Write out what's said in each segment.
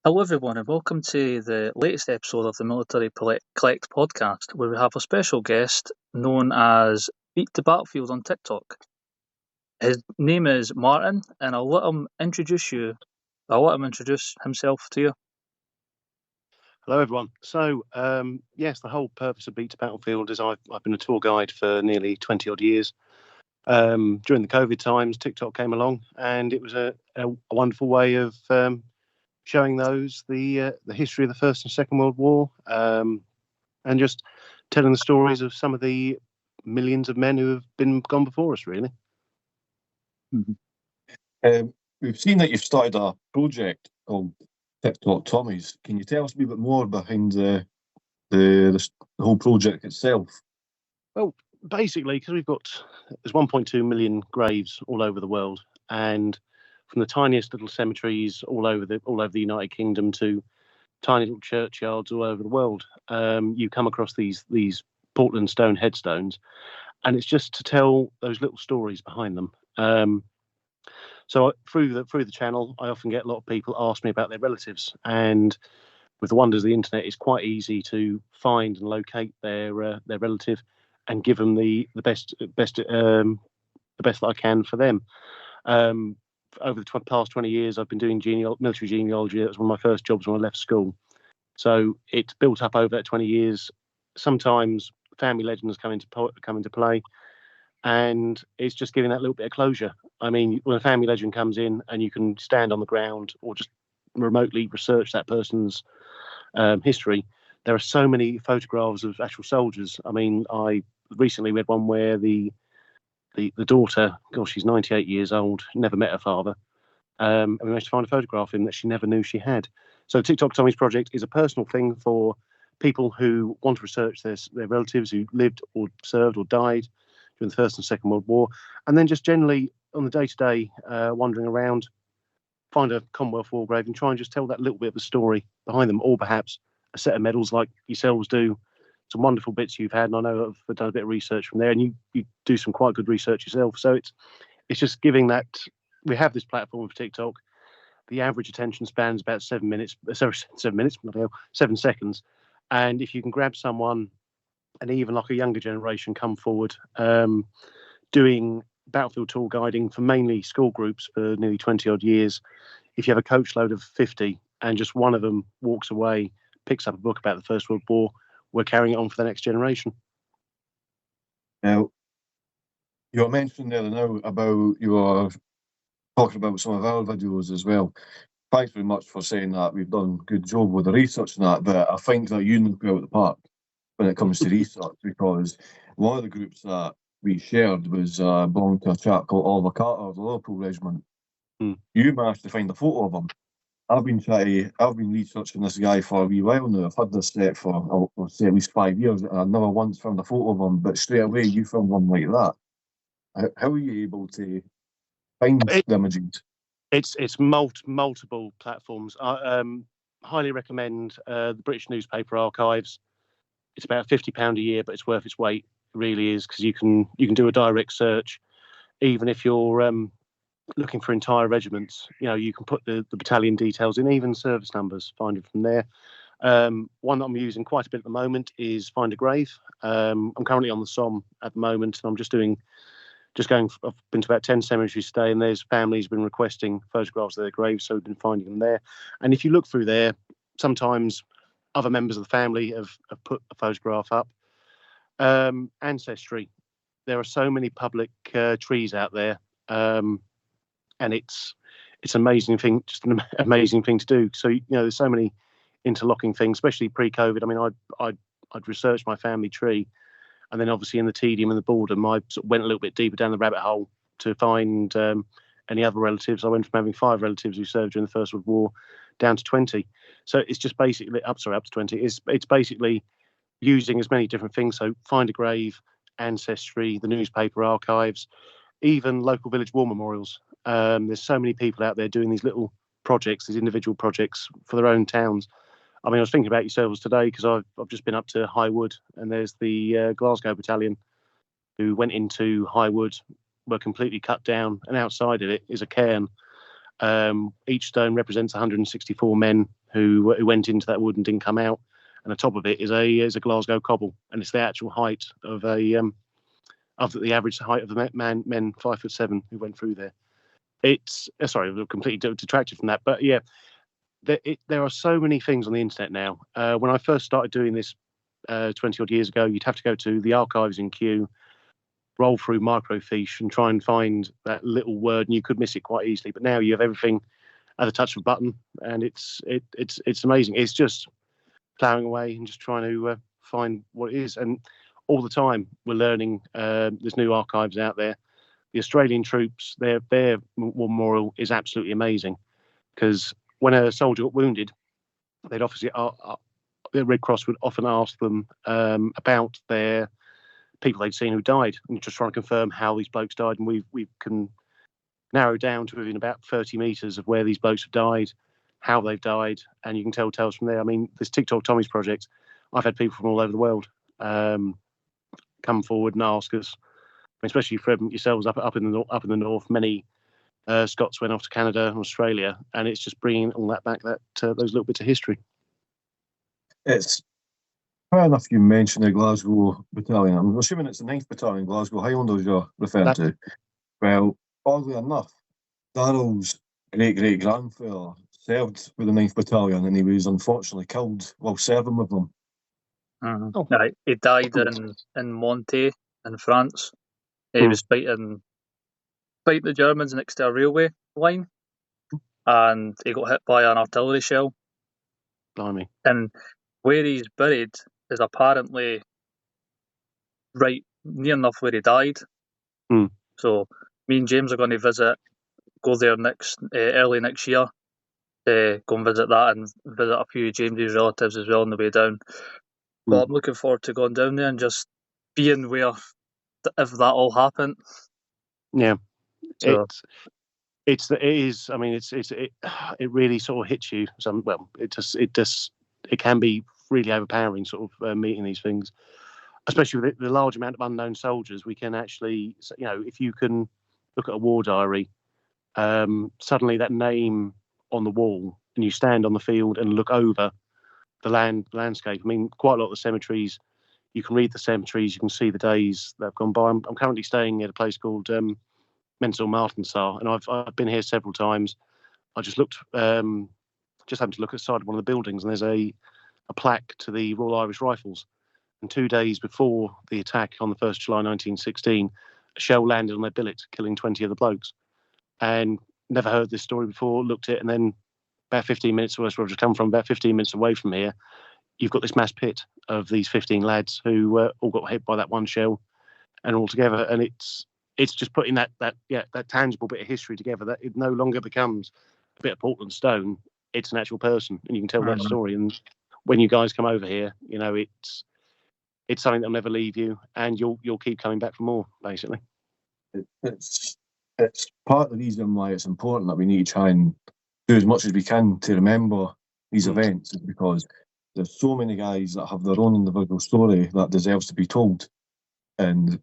Hello, everyone, and welcome to the latest episode of the Military Collect podcast, where we have a special guest known as Beat2Battlefield on TikTok. His name is Martin, and I'll let him introduce himself to you. Hello, everyone. So, yes, the whole purpose of Beat2Battlefield is I've been a tour guide for nearly 20 odd years. During the COVID times, TikTok came along, and it was a wonderful way of showing the history of the First and Second World War, and just telling the stories of some of the millions of men who have gone before us, really. We've seen that you've started a project called TikTok Tommies. Can you tell us a wee bit more behind the whole project itself? Well, basically, because there's 1.2 million graves all over the world, and from the tiniest little cemeteries all over the United Kingdom to tiny little churchyards all over the world, you come across these Portland stone headstones, and it's just to tell those little stories behind them. So through the channel, I often get a lot of people ask me about their relatives, and with the wonders of the internet, it's quite easy to find and locate their relative and give them the best that I can for them. Over the past 20 years, I've been doing military genealogy. That was one of my first jobs when I left school. So it's built up over that 20 years. Sometimes family legends come into play, and it's just giving that little bit of closure. I mean, when a family legend comes in and you can stand on the ground or just remotely research that person's history, there are so many photographs of actual soldiers. I mean, I recently read one where the daughter, gosh, she's 98 years old, never met her father, and we managed to find a photograph of him that she never knew she had. So TikTok Tommy's project is a personal thing for people who want to research their relatives who lived or served or died during the First and Second World War, and then just generally on the day-to-day wandering around, find a Commonwealth War grave and try and just tell that little bit of the story behind them, or perhaps a set of medals like yourselves do. Some wonderful bits you've had, and I know I've done a bit of research from there, and you do some quite good research yourself. So it's just giving that. We have this platform for TikTok. The average attention span is about 7 minutes. Sorry, 7 minutes, 7 seconds. And if you can grab someone, and even like a younger generation, come forward, doing battlefield tour guiding for mainly school groups for nearly 20 odd years. If you have a coach load of 50 and just one of them walks away, picks up a book about the First World War, we're carrying it on for the next generation. Now, you were mentioning there now about you were talking about some of our videos as well. Thanks very much for saying that. We've done a good job with the research and that, but I think that you knock out the park when it comes to research, because one of the groups that we shared was belonging to a chap called Oliver Carter of the Liverpool Regiment. You managed to find a photo of him. I've been researching this guy for a wee while now. I've had this set for, I'll say, at least 5 years, and I've never once found a photo of him, but straight away you found one like that. How are you able to find the images? It's multiple platforms. I highly recommend the British Newspaper Archives. It's about £50 a year, but it's worth its weight. It really is, because you can do a direct search, even if you're looking for entire regiments. You can put the battalion details in, even service numbers. Find it from there. One that I'm using quite a bit at the moment is Find a Grave. I'm currently on the Somme at the moment, and I've been to about 10 cemeteries today, and there's families been requesting photographs of their graves, so we've been finding them there. And if you look through there, sometimes other members of the family have put a photograph up. Ancestry. There are so many public trees out there, and it's an amazing thing, just an amazing thing to do. So there's so many interlocking things, especially pre-COVID. I mean, I'd researched my family tree, and then obviously in the tedium and the boredom, I sort of went a little bit deeper down the rabbit hole to find any other relatives. I went from having 5 relatives who served during the First World War down to 20. So it's just basically up to 20. It's basically using as many different things. So Find a Grave, Ancestry, the newspaper archives, even local village war memorials. There's so many people out there doing these little projects, these individual projects for their own towns. I mean, I was thinking about yourselves today because I've just been up to Highwood, and there's the Glasgow battalion who went into Highwood, were completely cut down, and outside of it is a cairn. Each stone represents 164 men who went into that wood and didn't come out. And the top of it is a Glasgow cobble, and it's the actual height of the average height of the men 5'7" who went through there. It's sorry, I'm completely detracted from that, but yeah, there are so many things on the internet now. When I first started doing this 20 odd years ago, you'd have to go to the archives in Kew, roll through microfiche and try and find that little word, and you could miss it quite easily. But now you have everything at the touch of a button, and it's amazing. It's just ploughing away and just trying to find what it is. And all the time we're learning. There's new archives out there. The Australian troops, their memorial is absolutely amazing, because when a soldier got wounded, they'd obviously the Red Cross would often ask them about their people they'd seen who died, and just trying to confirm how these blokes died. And we can narrow down to within about 30 metres of where these blokes have died, how they've died, and you can tell tales from there. I mean, this TikTok Tommy's project, I've had people from all over the world come forward and ask us, especially from yourselves up in the north. Many Scots went off to Canada and Australia, and it's just bringing all that back, those little bits of history. It's fair enough you mentioned the Glasgow Battalion. I'm assuming it's the 9th Battalion, Glasgow Highlanders you're referring to. Well, oddly enough, Darrell's great-great-grandfather served with the 9th Battalion, and he was unfortunately killed while serving with them. Oh. He died in Monte in France. He was fighting the Germans next to a railway line, and he got hit by an artillery shell. Blimey. And where he's buried is apparently right near enough where he died. So me and James are going to go there early next year, go and visit that and visit a few of James's relatives as well on the way down. But I'm looking forward to going down there and just being where if that all happened. Yeah, so. It is. I mean, it really sort of hits you. It can be really overpowering, sort of meeting these things, especially with the large amount of unknown soldiers. We can actually, if you can look at a war diary, suddenly that name on the wall, and you stand on the field and look over the landscape. I mean, quite a lot of the cemeteries, you can read the cemeteries, you can see the days that have gone by. I'm currently staying at a place called Mental Martinsar, and I've been here several times. I just looked, just happened to look at the side of one of the buildings, and there's a plaque to the Royal Irish Rifles. And 2 days before the attack on the 1st July 1916, a shell landed on their billet, killing 20 of the blokes. And never heard this story before, looked at it, and then about 15 minutes, where I've just come from, about 15 minutes away from here, you've got this mass pit of these 15 lads who all got hit by that one shell, and all together. And it's just putting that tangible bit of history together, that it no longer becomes a bit of Portland stone. It's an actual person, and you can tell that story. And when you guys come over here, it's something that'll never leave you, and you'll keep coming back for more, basically. It's part of the reason why it's important that we need to try and do as much as we can to remember these events, is because there's so many guys that have their own individual story that deserves to be told. And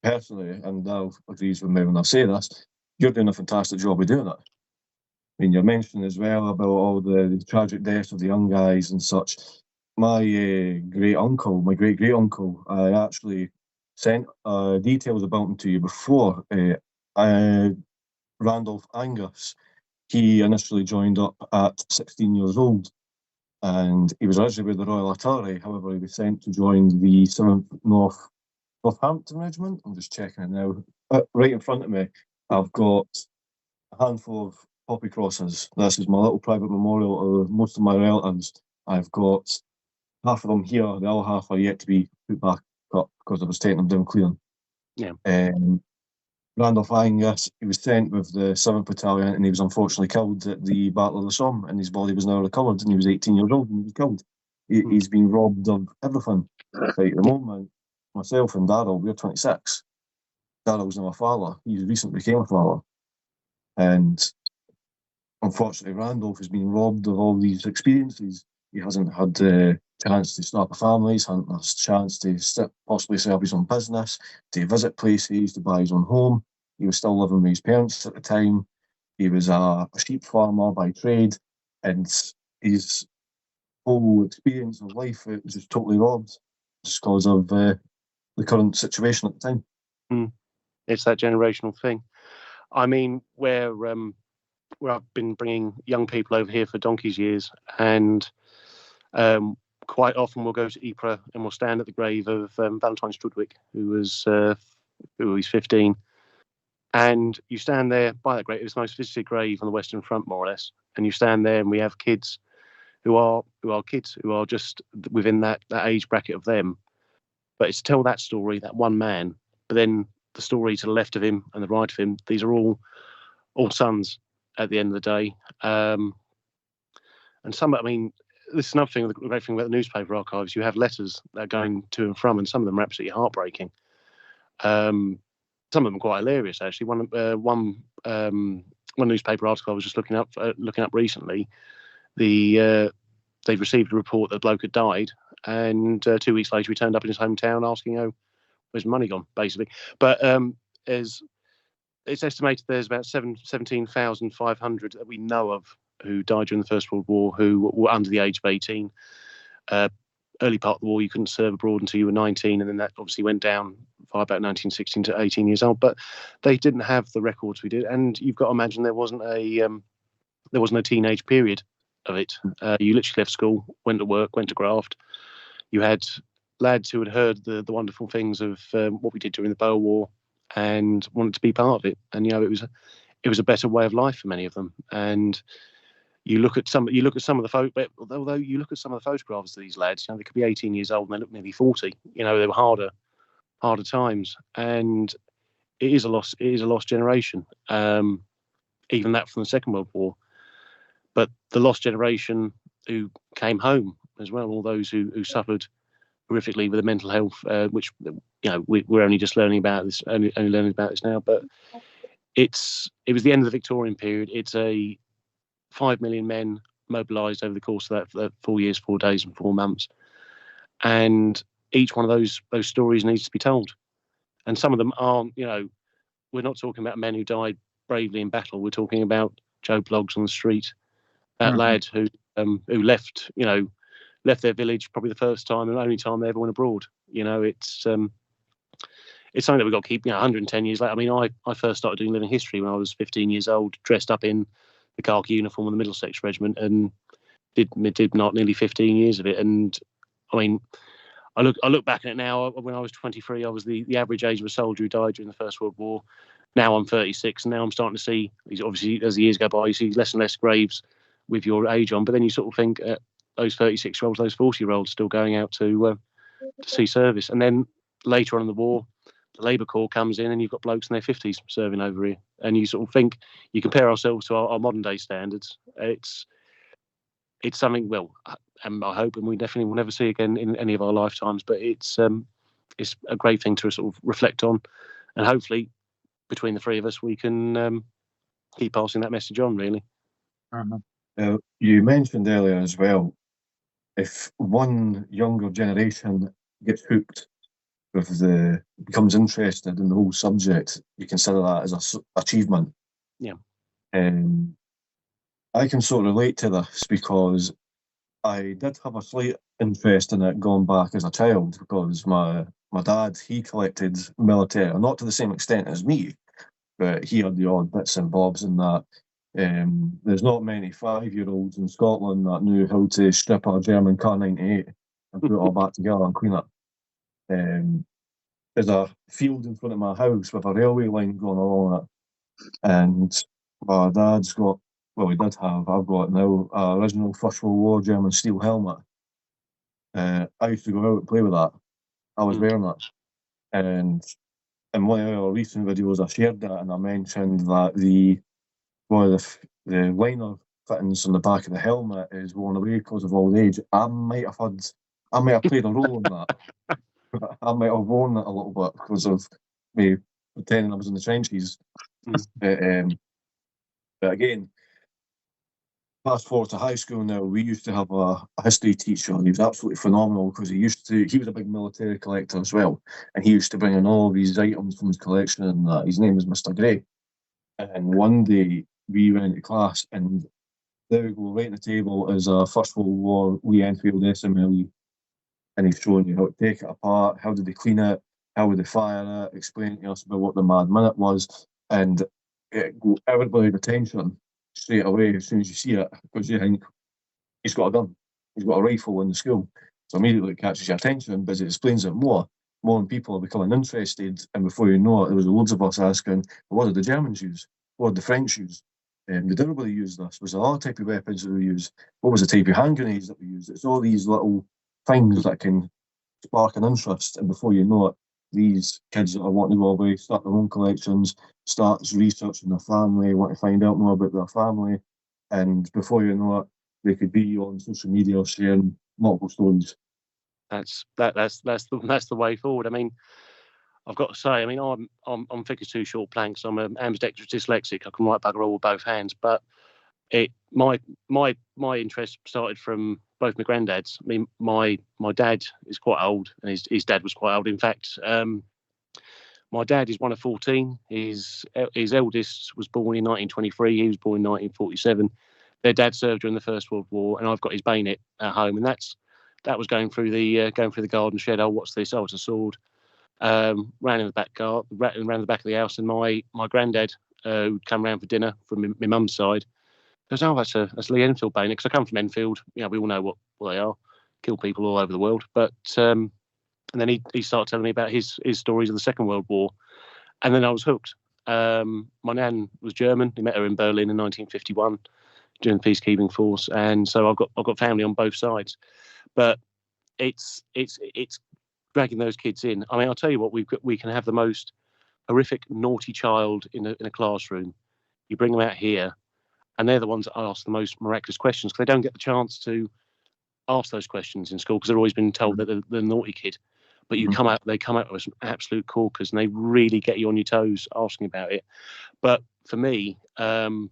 personally, and Dal agrees with me when I say this, you're doing a fantastic job of doing it. I mean, you're mentioning as well about all the tragic deaths of the young guys and such. My great-great-uncle, I actually sent details about him to you before. Randolph Angus, he initially joined up at 16 years old, and he was originally with the Royal Artillery. However, he was sent to join the 7th Northampton Regiment. I'm just checking it now. Right in front of me, I've got a handful of poppy crosses. This is my little private memorial of most of my relatives. I've got half of them here, the other half are yet to be put back up because I was taking them down clearing. Yeah. Randolph Angus, he was sent with the 7th Battalion, and he was unfortunately killed at the Battle of the Somme, and his body was now recovered, and he was 18 years old when he was killed. He's been robbed of everything. Like at the moment, myself and Darrell, we're 26. Darrell's now a father. He recently became a father. And unfortunately, Randolph has been robbed of all these experiences. He hasn't had the chance to start a family, he's had a chance to possibly set up his own business, to visit places, to buy his own home. He was still living with his parents at the time. He was a sheep farmer by trade, and his whole experience of life it was just totally robbed just because of the current situation at the time. It's that generational thing. I mean, where I've been bringing young people over here for donkey's years, and quite often we'll go to Ypres and we'll stand at the grave of Valentine Strudwick, who was 15. And you stand there by that grave. It's the most visited grave on the Western Front, more or less. And you stand there, and we have kids who are just within that age bracket of them. But it's to tell that story, that one man. But then the story to the left of him and the right of him, these are all sons at the end of the day. And some, I mean, this is another thing, the great thing about the newspaper archives, you have letters that are going to and from, and some of them are absolutely heartbreaking. Some of them are quite hilarious, actually. One newspaper article I was just looking up recently, they've received a report that the bloke had died, and 2 weeks later he turned up in his hometown asking, "Oh, where's money gone?" basically. But it's estimated there's about 17,500 that we know of who died during the First World War who were under the age of 18. Early part of the war, you couldn't serve abroad until you were 19, and then that obviously went down by about 1916 to 18 years old. But they didn't have the records we did, and you've got to imagine there wasn't a teenage period of it. You literally left school, went to work, went to graft. You had lads who had heard the wonderful things of what we did during the Boer War and wanted to be part of it. And it was a better way of life for many of them. And you look at some of the although you look at some of the photographs of these lads, they could be 18 years old and they look nearly 40. They were harder times, and it is a lost generation. Even that from the Second World War, but the lost generation who came home as well, all those who suffered horrifically with the mental health, which we're only just learning about this, only learning about this now. But it was the end of the Victorian period. It's a 5 million men mobilised over the course of that 4 years, 4 days, and 4 months, and each one of those stories needs to be told. And some of them aren't. We're not talking about men who died bravely in battle. We're talking about Joe Bloggs on the street, that lad who left their village probably the first time and only time they ever went abroad. It's something that we've got to keep. 110 years later. I mean, I first started doing living history when I was 15 years old, dressed up in the khaki uniform of the Middlesex Regiment, and did not nearly 15 years of it. And I mean, I look back at it now. When I was 23, I was the average age of a soldier who died during the First World War. Now I'm 36, and now I'm starting to see, obviously, as the years go by, you see less and less graves with your age on. But then you sort of think, those 36-year-olds, those 40-year-olds still going out to see service. And then later on in the war, the Labour Corps comes in and you've got blokes in their 50s serving over here. And you sort of think, you compare ourselves to our modern day standards. It's something, well, and I hope, and we definitely will never see again in any of our lifetimes, but it's a great thing to sort of reflect on. And hopefully, between the three of us, we can keep passing that message on, really. You mentioned earlier as well, if one younger generation gets hooked becomes interested in the whole subject, you consider that as an achievement. Yeah. I can sort of relate to this because I did have a slight interest in it going back as a child, because my dad, he collected military, not to the same extent as me, but he had the odd bits and bobs in that. There's not many 5-year-olds in Scotland that knew how to strip a German Kar-98 and put it all back together and clean it. There's a field in front of my house with a railway line going along it, and my dad's got, well, he did have, I've got now, an original First World War German steel helmet. I used to go out and play with that. I was wearing it, and in one of our recent videos I shared that, and I mentioned that one of the liner fittings on the back of the helmet is worn away because of old age. I might have played a role in that. I might have worn it a little bit because of me pretending I was in the trenches. But again, fast forward to high school now, we used to have a history teacher, and he was absolutely phenomenal because he was a big military collector as well, and he used to bring in all these items from his collection, and his name was Mr. Gray. And one day we went into class, and there we go, right on the table is a First World War Lee Enfield SMLE, and he's showing you how to take it apart, how did they clean it, how would they fire it, explaining to us about what the mad minute was, and it got everybody's attention straight away as soon as you see it, because you think he's got a gun, he's got a rifle in the school, so immediately it catches your attention because it explains it more people are becoming interested, and before you know it, there was loads of us asking, well, what did the Germans use? What did the French use? Did everybody use this? Was there other type of weapons that we used? What was the type of hand grenades that we used? It's all these little things that can spark an interest, and before you know it, these kids that are wanting to go away, start their own collections, starts researching their family, want to find out more about their family, and before you know it, they could be on social media sharing multiple stories. That's the way forward. I mean, I've got to say, I mean, I'm figures too short planks. I'm an ambidextrous dyslexic. I can write bugger all with both hands, but my interest started from both my granddads. I mean, my dad is quite old, and his dad was quite old. In fact, my dad is one of 14. His eldest was born in 1923. He was born in 1947. Their dad served during the First World War, and I've got his bayonet at home, and that was going through the garden shed. Oh, what's this? Oh, it's a sword. Ran in the back ran the back of the house, and my granddad who'd come round for dinner from my mum's side goes, oh, that's Lee Enfield bayonet, because I come from Enfield. You know, we all know what they are, kill people all over the world. But and then he started telling me about his stories of the Second World War, and then I was hooked. My nan was German. He met her in Berlin in 1951 during the peacekeeping force, and so I've got family on both sides. But it's dragging those kids in. I mean, I'll tell you what, we can have the most horrific naughty child in a classroom. You bring them out here, and they're the ones that ask the most miraculous questions, because they don't get the chance to ask those questions in school, because they've always been told that they're the naughty kid. But they come out with some absolute corkers, and they really get you on your toes asking about it. But for me, one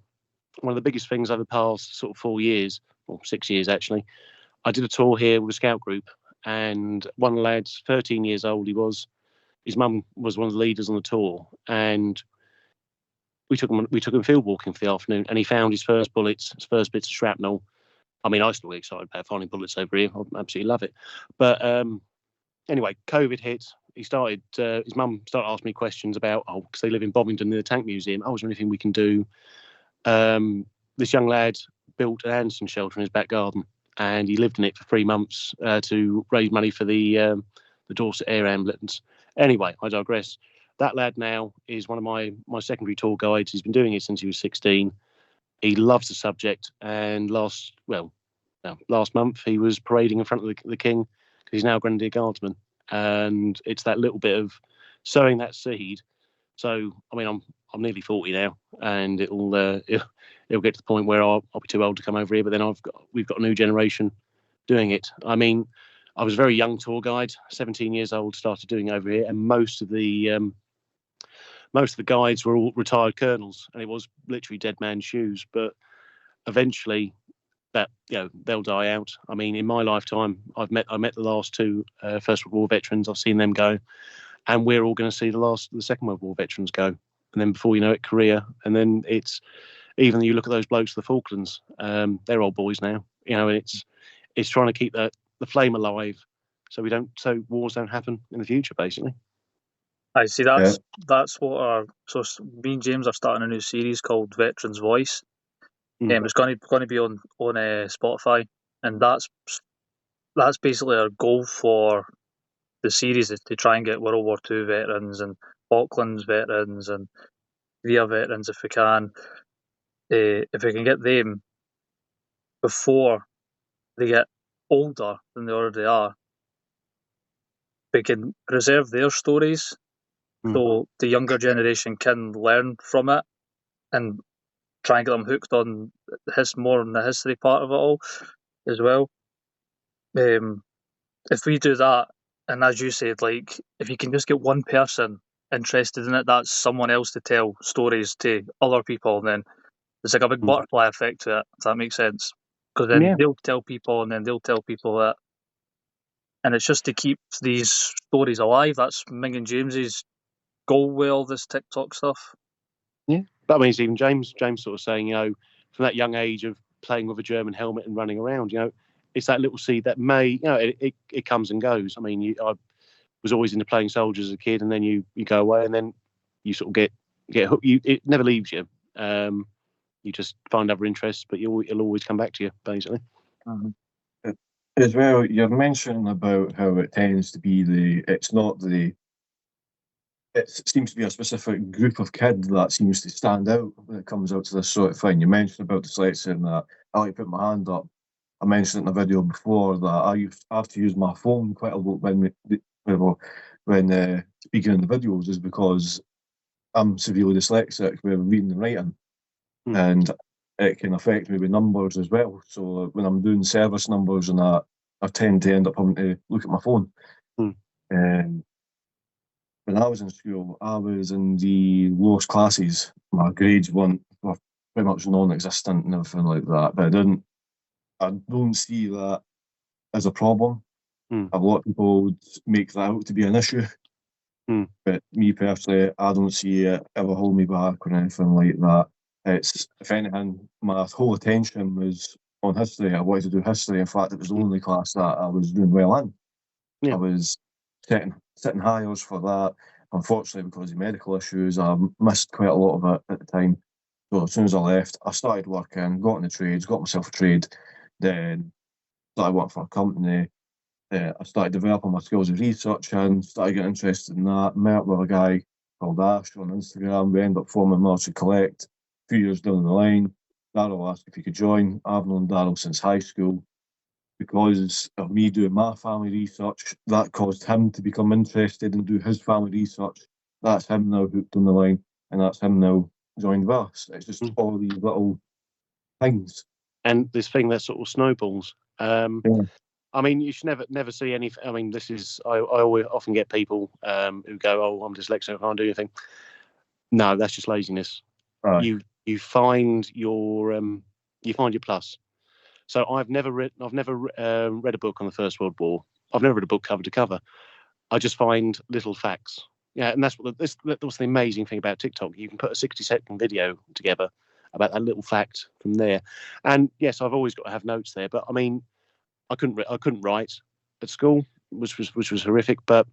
of the biggest things over the past sort of 4 years, or 6 years actually, I did a tour here with a scout group, and one of the lads, 13 years old, his mum was one of the leaders on the tour, and we took him field walking for the afternoon, and he found his first bullets, his first bits of shrapnel. I mean, I still get excited about finding bullets over here. I absolutely love it. But anyway, COVID hit. His mum started asking me questions about, because they live in Bovington near the Tank Museum. Oh, is there anything we can do? This young lad built an Anderson shelter in his back garden, and he lived in it for 3 months to raise money for the Dorset Air Ambulance. Anyway, I digress. That lad now is one of my secondary tour guides. He's been doing it since he was 16. He loves the subject, and last month he was parading in front of the King, because he's now Grenadier Guardsman, and it's that little bit of sowing that seed. So, I mean, I'm nearly 40 now, and it'll get to the point where I'll be too old to come over here. But then we've got a new generation doing it. I mean, I was a very young tour guide, 17 years old, started doing it over here, and most of the guides were all retired colonels, and it was literally dead man's shoes. But eventually, they'll die out. I mean, in my lifetime, I met the last two First World War veterans. I've seen them go, and we're all going to see the Second World War veterans go. And then before you know it, Korea, and then it's even you look at those blokes, the Falklands. They're old boys now, and it's trying to keep the flame alive, so wars don't happen in the future, basically. I see. That's what me and James are starting a new series called Veterans Voice. It's going to be on Spotify, and that's basically our goal for the series, is to try and get World War II veterans and Falklands veterans and Korea veterans, if we can. If we can get them before they get older than they already are, we can preserve their stories so the younger generation can learn from it and try and get them hooked on more on the history part of it all as well. If we do that, and as you said, like, if you can just get one person interested in it, that's someone else to tell stories to other people, and then there's like a big butterfly effect to it, if that makes sense. Because then they'll tell people, and then they'll tell people that. And it's just to keep these stories alive. That's Ming and James's goal with all this TikTok stuff. Yeah, but I mean, it's even James sort of saying, from that young age of playing with a German helmet and running around, it's that little seed that may, it comes and goes. I mean, I was always into playing soldiers as a kid, and then you go away, and then you sort of get hooked. It never leaves you. You just find other interests, but it'll always come back to you, basically. Mhm. As well, you're mentioning about how it tends to be it seems to be a specific group of kids that seems to stand out when it comes out to this sort of thing. You mentioned about dyslexia and that I like to put my hand up. I mentioned in a video before that I have to use my phone quite a lot when speaking in the videos, is because I'm severely dyslexic with reading and writing, and it can affect me with numbers as well. So when I'm doing service numbers and that, I tend to end up having to look at my phone. Um, when I was in school, I was in the lowest classes. My grades were pretty much non-existent and everything like that. But I don't see that as a problem. A lot of people would make that out to be an issue. But me personally, I don't see it ever hold me back or anything like that. It's, if anything, my whole attention was on history. I wanted to do history. In fact, it was the only class that I was doing well in. Yeah. I was setting hires for that. Unfortunately, because of medical issues, I missed quite a lot of it at the time. So as soon as I left, I started working, got in the trades, got myself a trade, then started working for a company. I started developing my skills of researching, started getting interested in that, met up with a guy called Ash on Instagram. We ended up forming Military Collect. A few years down the line, Darryl asked if he could join. I've known Darryl since high school. Because of me doing my family research, that caused him to become interested and do his family research. That's him now hooked on the line, and that's him now joined with us. It's just all these little things. And this thing that sort of snowballs. Yeah. I mean, you should never see any. I mean, I always often get people who go, "Oh, I'm dyslexic, I can't do anything." No, that's just laziness. Right. You find your plus. So I've never read a book on the First World War. I've never read a book cover to cover. I just find little facts. Yeah, and that's the amazing thing about TikTok. You can put a 60-second video together about that little fact from there. And yes, I've always got to have notes there. But I mean, I couldn't write at school, which was horrific. But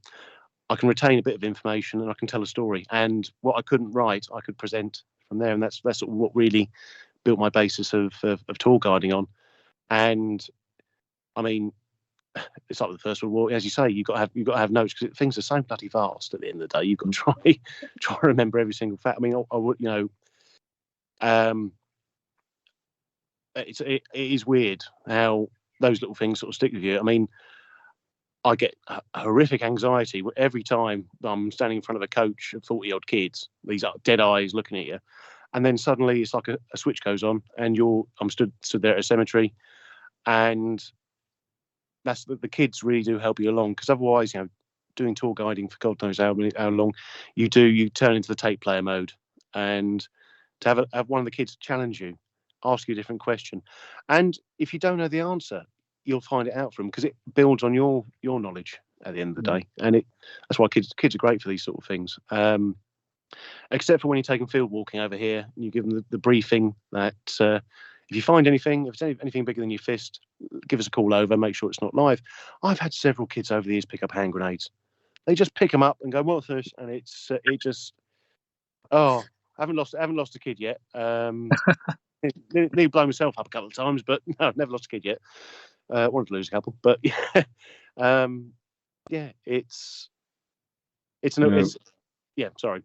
I can retain a bit of information and I can tell a story. And what I couldn't write, I could present from there. And that's sort of what really built my basis of tour guiding on. And I mean, it's like the First World War. As you say, you've got to have notes because things are so bloody vast. At the end of the day, you've got to try to remember every single fact. I mean, I would, it is weird how those little things sort of stick with you. I mean, I get horrific anxiety every time I'm standing in front of a coach of 40-odd kids. These are dead eyes looking at you, and then suddenly it's like a switch goes on, and I'm stood there at a cemetery, and that's the kids really do help you along, because otherwise, doing tour guiding for God knows how long, you turn into the tape player mode, and to have one of the kids challenge you, ask you a different question, and if you don't know the answer, you'll find it out from them because it builds on your knowledge at the end of the day, and that's why kids are great for these sort of things. Except for when you're taking field walking over here, and you give them the briefing that if you find anything, if it's anything bigger than your fist, give us a call over, make sure it's not live. I've had several kids over the years pick up hand grenades. They just pick them up and go, "What's this?" And it just, I haven't lost a kid yet. Nearly blown myself up a couple of times, but no, I've never lost a kid yet. Wanted to lose a couple, but yeah, sorry.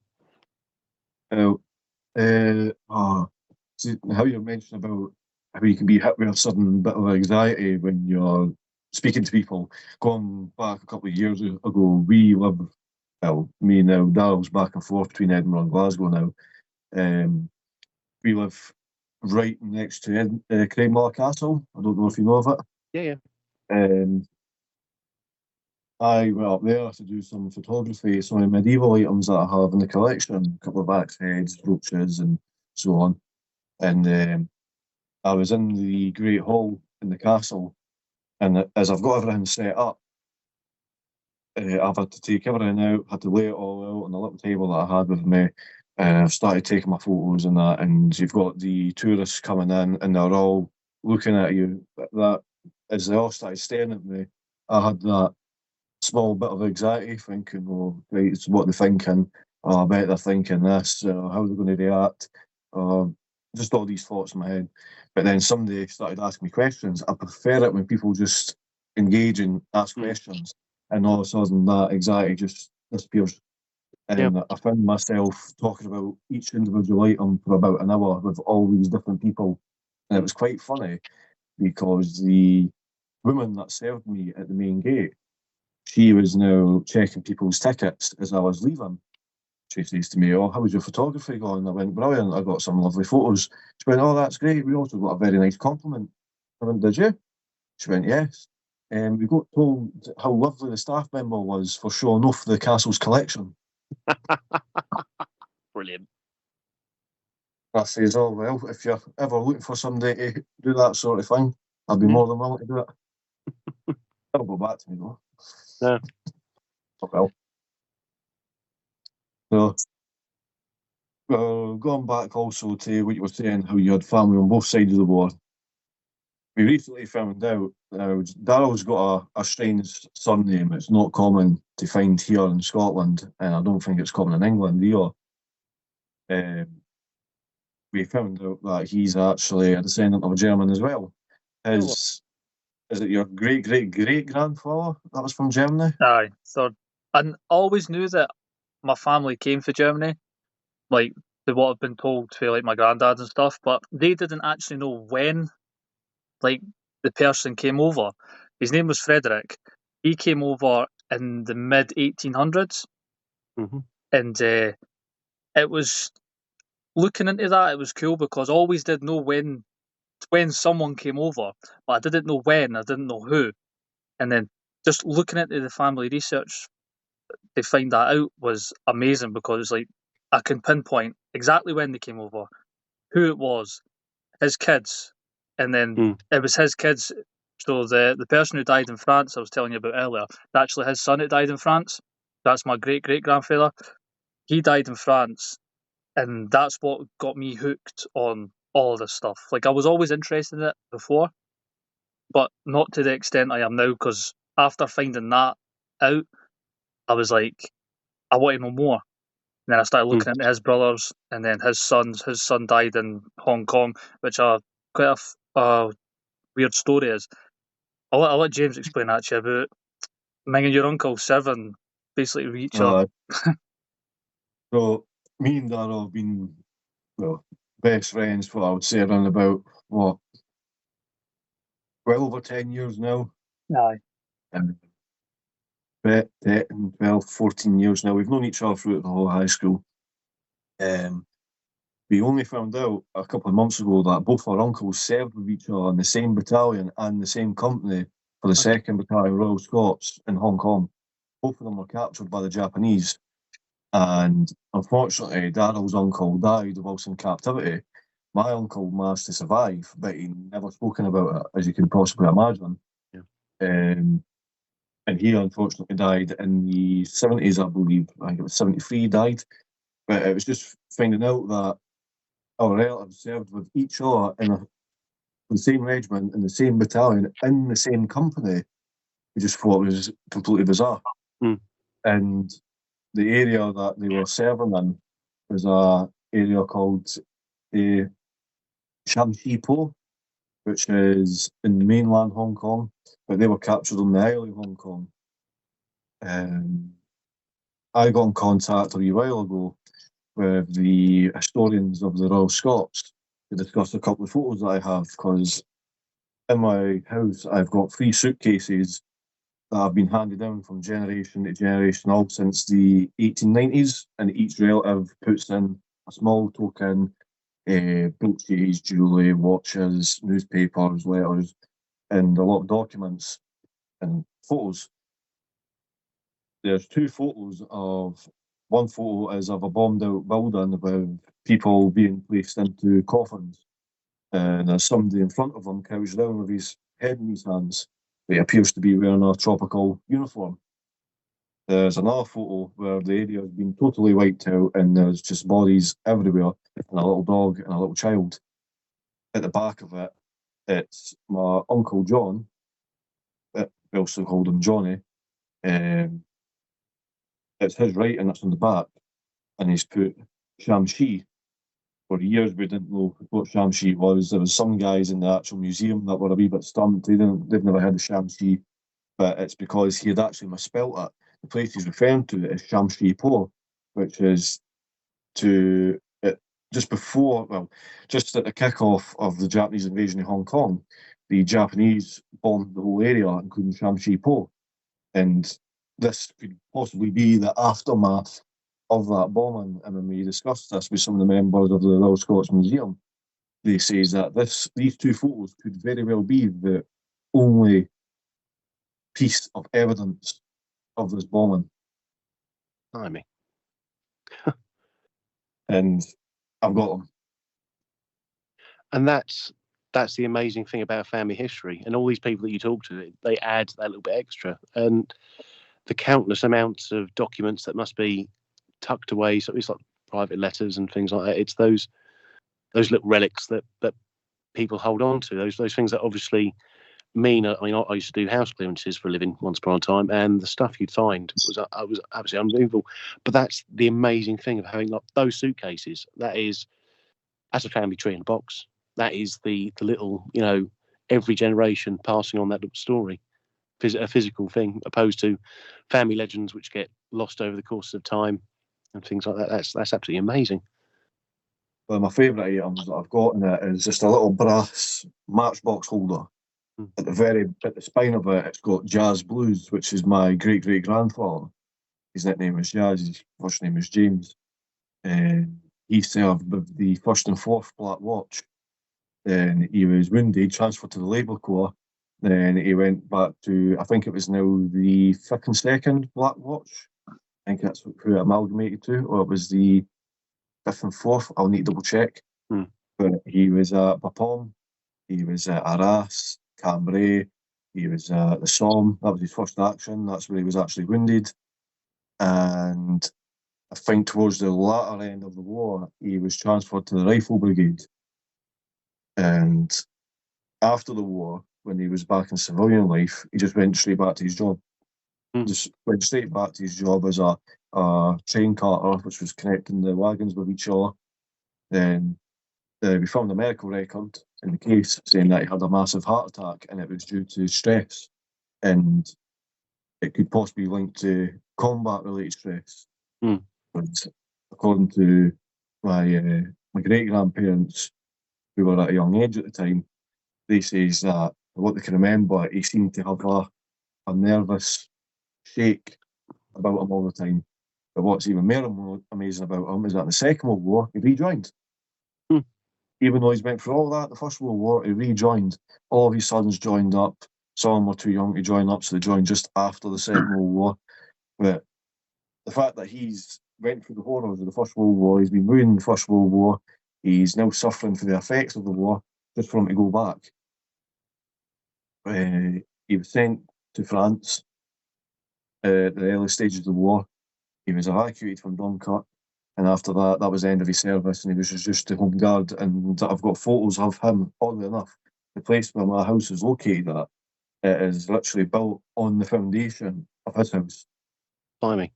See, how you mentioned about how you can be hit with a sudden bit of anxiety when you're speaking to people. Going back a couple of years ago, me now, Daryl's back and forth between Edinburgh and Glasgow now. We live right next to Craigmillar Castle. I don't know if you know of it. Yeah. I went up there to do some photography, some of the medieval items that I have in the collection, a couple of axe heads, brooches, and so on. And I was in the Great Hall in the castle, and as I've got everything set up, I've had to take everything out, had to lay it all out on the little table that I had with me, And I've started taking my photos and that, and you've got the tourists coming in, and they're all looking at you. That as they all started staring at me, I had that small bit of anxiety, thinking, "Oh, right, it's what they're thinking. Oh, I bet they're thinking this. How are they going to react?" Just all these thoughts in my head. But then somebody started asking me questions. I prefer it when people just engage and ask questions, and all of a sudden that anxiety just disappears. And I found myself talking about each individual item for about an hour with all these different people. And it was quite funny because the woman that served me at the main gate, she was now checking people's tickets as I was leaving. She says to me, "Oh, how was your photography going?" I went, "Brilliant, I got some lovely photos." She went, "Oh, that's great. We also got a very nice compliment." I went, "Did you?" She went, "Yes." And we got told how lovely the staff member was for showing off the castle's collection. Brilliant. I says, "Oh, well, if you're ever looking for somebody to do that sort of thing, I'd be more than willing to do it." That'll go back to me, though. Yeah. Oh, well. So, going back also to what you were saying, how you had family on both sides of the war. We recently found out Daryl's got a strange surname. It's not common to find here in Scotland, and I don't think it's common in England either. We found out that he's actually a descendant of a German as well. Is it your great great great grandfather that was from Germany? Aye. So I always knew that my family came from Germany, like what I've been told to like my granddad and stuff, but they didn't actually know when like the person came over. His name was Frederick. He came over in the mid 1800s, and it was looking into that. It was cool because I always did know when someone came over, but I didn't know when. I didn't know who. And then just looking into the family research to find that out was amazing because it's like I can pinpoint exactly when they came over, who it was, his kids, and then it was his kids. So the person who died in France, I was telling you about earlier, actually his son who died in France. That's my great great grandfather. He died in France, and that's what got me hooked on all of this stuff. Like I was always interested in it before, but not to the extent I am now. Because after finding that out, I was like, I want to know more. And then I started looking into his brothers, and then his sons. His son died in Hong Kong, which quite a weird story is. I'll let James explain that to you about Ming and your uncle serving basically with each other. So me and Darryl have been, well, best friends for I would say around about what, well over 10 years now. Aye. And 12, 14 years now. We've known each other throughout the whole high school. We only found out a couple of months ago that both our uncles served with each other in the same battalion and the same company for the 2nd Battalion Royal Scots in Hong Kong. Both of them were captured by the Japanese. And unfortunately, Daryl's uncle died whilst in captivity. My uncle managed to survive, but he never spoken about it, as you can possibly imagine. And he unfortunately died in the 70s, I believe. I think it was 73 he died. But it was just finding out that our relatives served with each other in the same regiment, in the same battalion, in the same company. We just thought it was completely bizarre. And the area that they were serving in was a area called Shamshi Po, which is in mainland Hong Kong, but they were captured on the island of Hong Kong. I got in contact a wee while ago with the historians of the Royal Scots to discuss a couple of photos that I have, because in my house I've got 3 suitcases that have been handed down from generation to generation all since the 1890s, and each relative puts in a small token, brooches, jewellery, watches, newspapers, letters, and a lot of documents and photos. There's 2 photos of, one photo is of a bombed out building with people being placed into coffins. And there's somebody in front of them couched down with his head in his hands. He appears to be wearing a tropical uniform. There's another photo where the area has been totally wiped out and there's just bodies everywhere and a little dog and a little child. At the back of it, it's my Uncle John, we also called him Johnny. Um, it's his writing that's on the back, and he's put Shamshi. For years, we didn't know what Shamshi was. There was some guys in the actual museum that were a wee bit stumped. They've never heard of Shamshi, but it's because he had actually misspelt it. The place he's referring to is Shamshi Po, which is to it just before, well, just at the kickoff of the Japanese invasion of Hong Kong. The Japanese bombed the whole area, including Shamshi Po, and this could possibly be the aftermath of that bombing. And when we discussed this with some of the members of the Royal Scots Museum, they say that these two photos could very well be the only piece of evidence of this bombing. Blimey. And I've got them. And that's the amazing thing about family history. And all these people that you talk to, they add that little bit extra. And the countless amounts of documents that must be tucked away. So it's like private letters and things like that. It's those little relics that people hold on to. Those things that obviously mean. I mean, I used to do house clearances for a living once upon a time, and the stuff you'd find was absolutely unbelievable. But that's the amazing thing of having like those suitcases. That's a family tree in a box. That is the little, every generation passing on that little story, a physical thing, opposed to family legends which get lost over the course of time and things like that. That's absolutely amazing. Well, my favourite items that I've got in it is just a little brass matchbox holder. At the spine of it, it's got Jazz Blues, which is my great grandfather. His nickname is Jazz. His first name is James. He served with the 1st and 4th Black Watch. Then he was wounded, transferred to the Labour Corps. Then he went back to, I think it was now the 5th and 2nd Black Watch. I think that's who it amalgamated to, or it was the 5th and 4th. I'll need to double check. But he was at Bapaume, he was at Arras, Cambrai, he was at the Somme. That was his first action. That's where he was actually wounded. And I think towards the latter end of the war, he was transferred to the Rifle Brigade. And after the war, when he was back in civilian life, he just went straight back to his job. Just went straight back to his job as a train carter, which was connecting the wagons with each other. Then we found a medical record in the case saying that he had a massive heart attack and it was due to stress. And it could possibly be linked to combat-related stress. But according to my great-grandparents, who were at a young age at the time, they say that what they can remember, he seemed to have a nervous shake about him all the time. But what's even more amazing about him is that in the Second World War, he rejoined. Even though he's went through all that, the First World War, he rejoined. All of his sons joined up. Some of them were too young to join up, so they joined just after the Second World War. But the fact that he's went through the horrors of the First World War, he's been wounded in the First World War, he's now suffering for the effects of the war, just for him to go back. He was sent to France at the early stages of the war. He was evacuated from Dunkirk, and after that, that was the end of his service, and he was reduced to Home Guard. And I've got photos of him, oddly enough. The place where my house is located at, it is literally built on the foundation of his house. Blimey.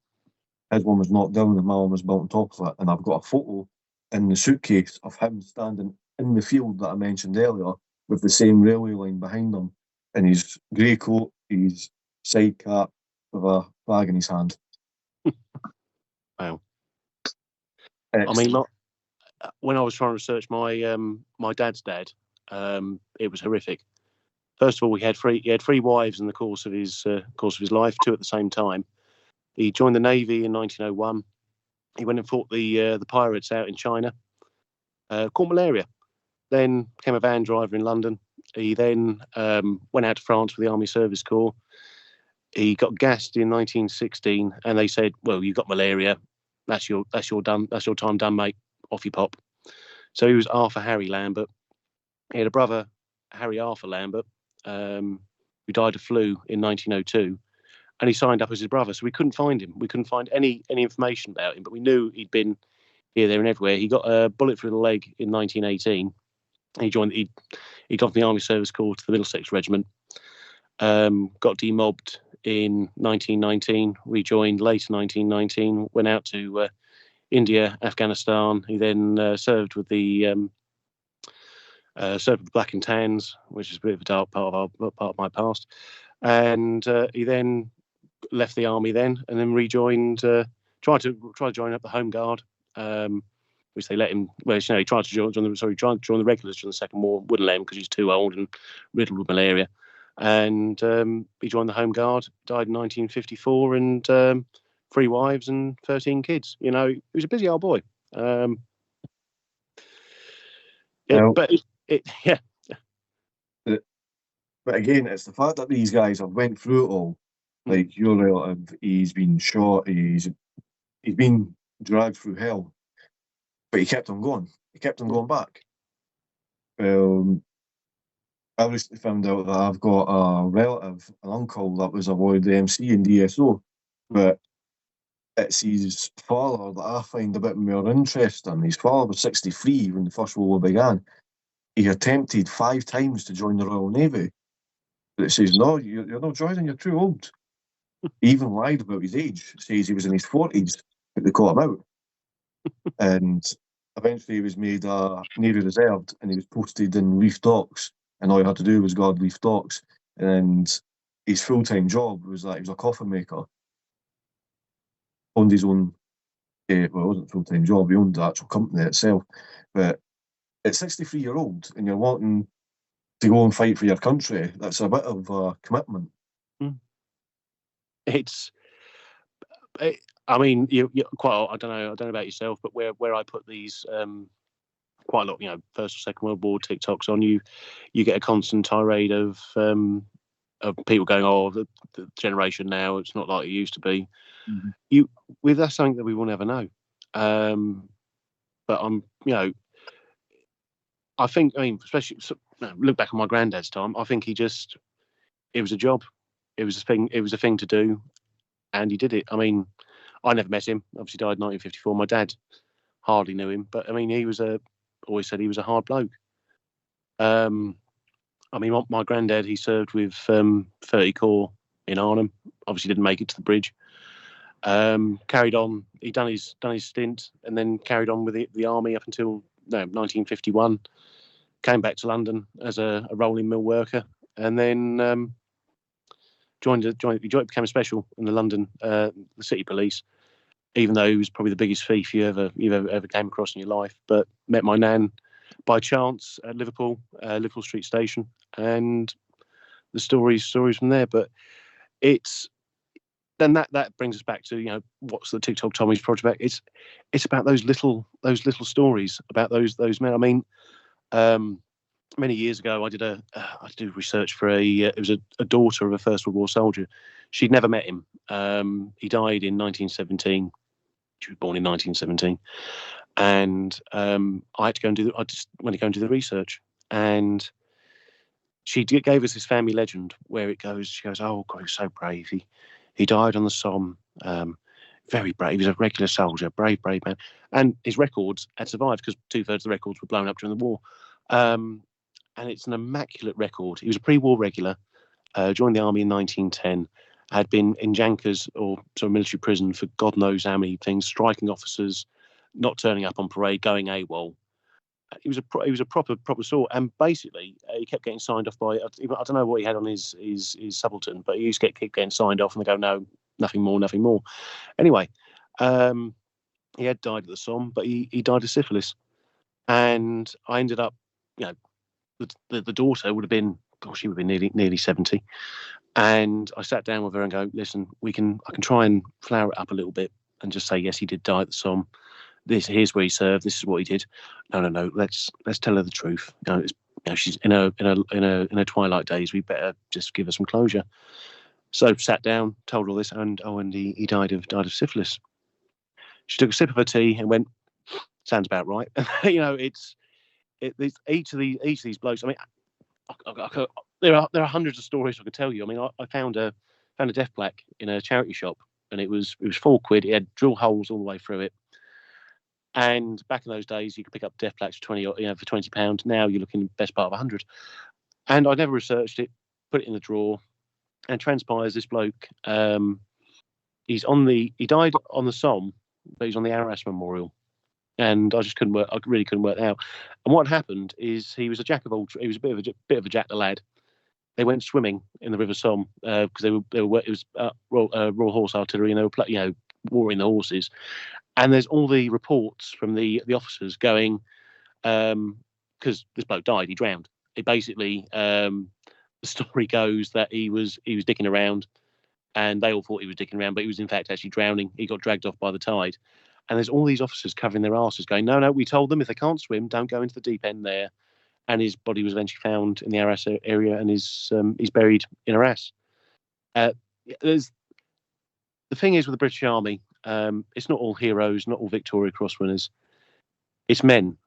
His one was knocked down and my one was built on top of it. And I've got a photo in the suitcase of him standing in the field that I mentioned earlier with the same railway line behind him in his grey coat, his side cap, with a bag in his hand. Wow. Excellent. I mean, when I was trying to research my dad's dad, it was horrific. First of all, he had three wives in the course of his life, two at the same time. He joined the Navy in 1901. He went and fought the pirates out in China. Caught malaria. Then became a van driver in London. He then went out to France for the Army Service Corps. He got gassed in 1916, and they said, "Well, you've got malaria. That's your time done, mate. Off you pop." So he was Arthur Harry Lambert. He had a brother, Harry Arthur Lambert, who died of flu in 1902. and he signed up as his brother. So we couldn't find him. We couldn't find any information about him, but we knew he'd been here, there, and everywhere. He got a bullet through the leg in 1918. He got the Army Service Corps to the Middlesex Regiment. Got demobbed in 1919. Rejoined later 1919. Went out to India, Afghanistan. He then served with the Black and Tans, which is a bit of a dark part of my past. And he then left the army and then rejoined. Tried to join up the Home Guard, which they let him. Well, he tried to join the regulars during the Second War. Wouldn't let him because he's too old and riddled with malaria. And he joined the Home Guard. Died in 1954, and 3 wives and 13 kids. He was a busy old boy. But again, it's the fact that these guys have went through it all. Like your relative, he's been shot, he's been dragged through hell, but he kept on going. He kept on going back. I recently found out that I've got a relative, an uncle that was awarded the MC in DSO, but it's his father that I find a bit more interesting. His father was 63 when the First World War began. He attempted 5 times to join the Royal Navy. But it says, no, you're not joining, you're too old. He even lied about his age. Says he was in his 40s, but they caught him out. And eventually he was made Navy Reserved, and he was posted in Reef Docks, and all he had to do was guard Reef Docks. And his full-time job was that he was a coffin maker. Owned his own, well, it wasn't a full-time job, he owned the actual company itself. But at 63-year-old, and you're wanting to go and fight for your country, that's a bit of a commitment. I mean, you quite. I don't know about yourself, but where I put these quite a lot, First or Second World War TikToks on, you get a constant tirade of people going, "Oh, the generation now, it's not like it used to be." Mm-hmm. That's something that we will never know. But I think, especially look back on my granddad's time. I think it was a job, it was a thing to do, and he did it. I mean, I never met him. Obviously, died in 1954. My dad hardly knew him, but I mean, he was always said he was a hard bloke. I mean, my granddad, he served with 30 Corps in Arnhem. Obviously, didn't make it to the bridge. Carried on. He done his stint, and then carried on with the army up until 1951. Came back to London as a rolling mill worker, and then became a special in the London the City Police. Even though he was probably the biggest thief you've ever came across in your life, but met my nan by chance at Liverpool Street Station, and the stories from there. But it's then that brings us back to what's the TikTok Tommy's project? It's about those little stories about those men. I mean, many years ago, I did research for it was a daughter of a First World War soldier. She'd never met him. He died in 1917. She was born in 1917, and I had to go and I just went to go and do the research, and she gave us this family legend where it goes. She goes, "Oh God, he was so brave. He died on the Somme. Very brave. He was a regular soldier, brave man, and his records had survived because 2/3 of the records were blown up during the war." And it's an immaculate record. He was a pre-war regular, joined the army in 1910, had been in Jankers or sort of military prison for God knows how many things, striking officers, not turning up on parade, going AWOL. He was a proper sort, and basically he kept getting signed off by, I don't know what he had on his subaltern, but he used to keep getting signed off, and they go, "No, nothing more." Anyway, he had died at the Somme, but he died of syphilis, and I ended up, the daughter would have been, she would have been nearly 70. And I sat down with her and go, "Listen, I can try and flower it up a little bit and just say, yes, he did die at the Somme. Here's where he served. This is what he did. No. Let's tell her the truth. She's in her twilight days. We better just give her some closure." So sat down, told her all this, and he died of syphilis. She took a sip of her tea and went, "Sounds about right." It's each of these blokes. I mean, there are hundreds of stories I could tell you. I mean, I found a found a death plaque in a charity shop, and it was £4. It had drill holes all the way through it. And back in those days, you could pick up death plaques for £20. Now you're looking best part of 100. And I never researched it, put it in the drawer, and transpires this bloke. He died on the Somme, but he's on the Arras Memorial. And I just really couldn't work it out. And what happened is he was a jack of all. He was a bit of a jack the lad. They went swimming in the River Somme because it was Royal Horse Artillery, and they were warring the horses. And there's all the reports from the officers going, because this bloke died, he drowned. It basically, the story goes that he was dicking around, and they all thought he was dicking around, but he was in fact actually drowning. He got dragged off by the tide. And there's all these officers covering their asses going, no, we told them if they can't swim, don't go into the deep end there. And his body was eventually found in the Arras area, and he's buried in Arras. The thing is with the British Army, it's not all heroes, not all Victoria Cross winners. It's men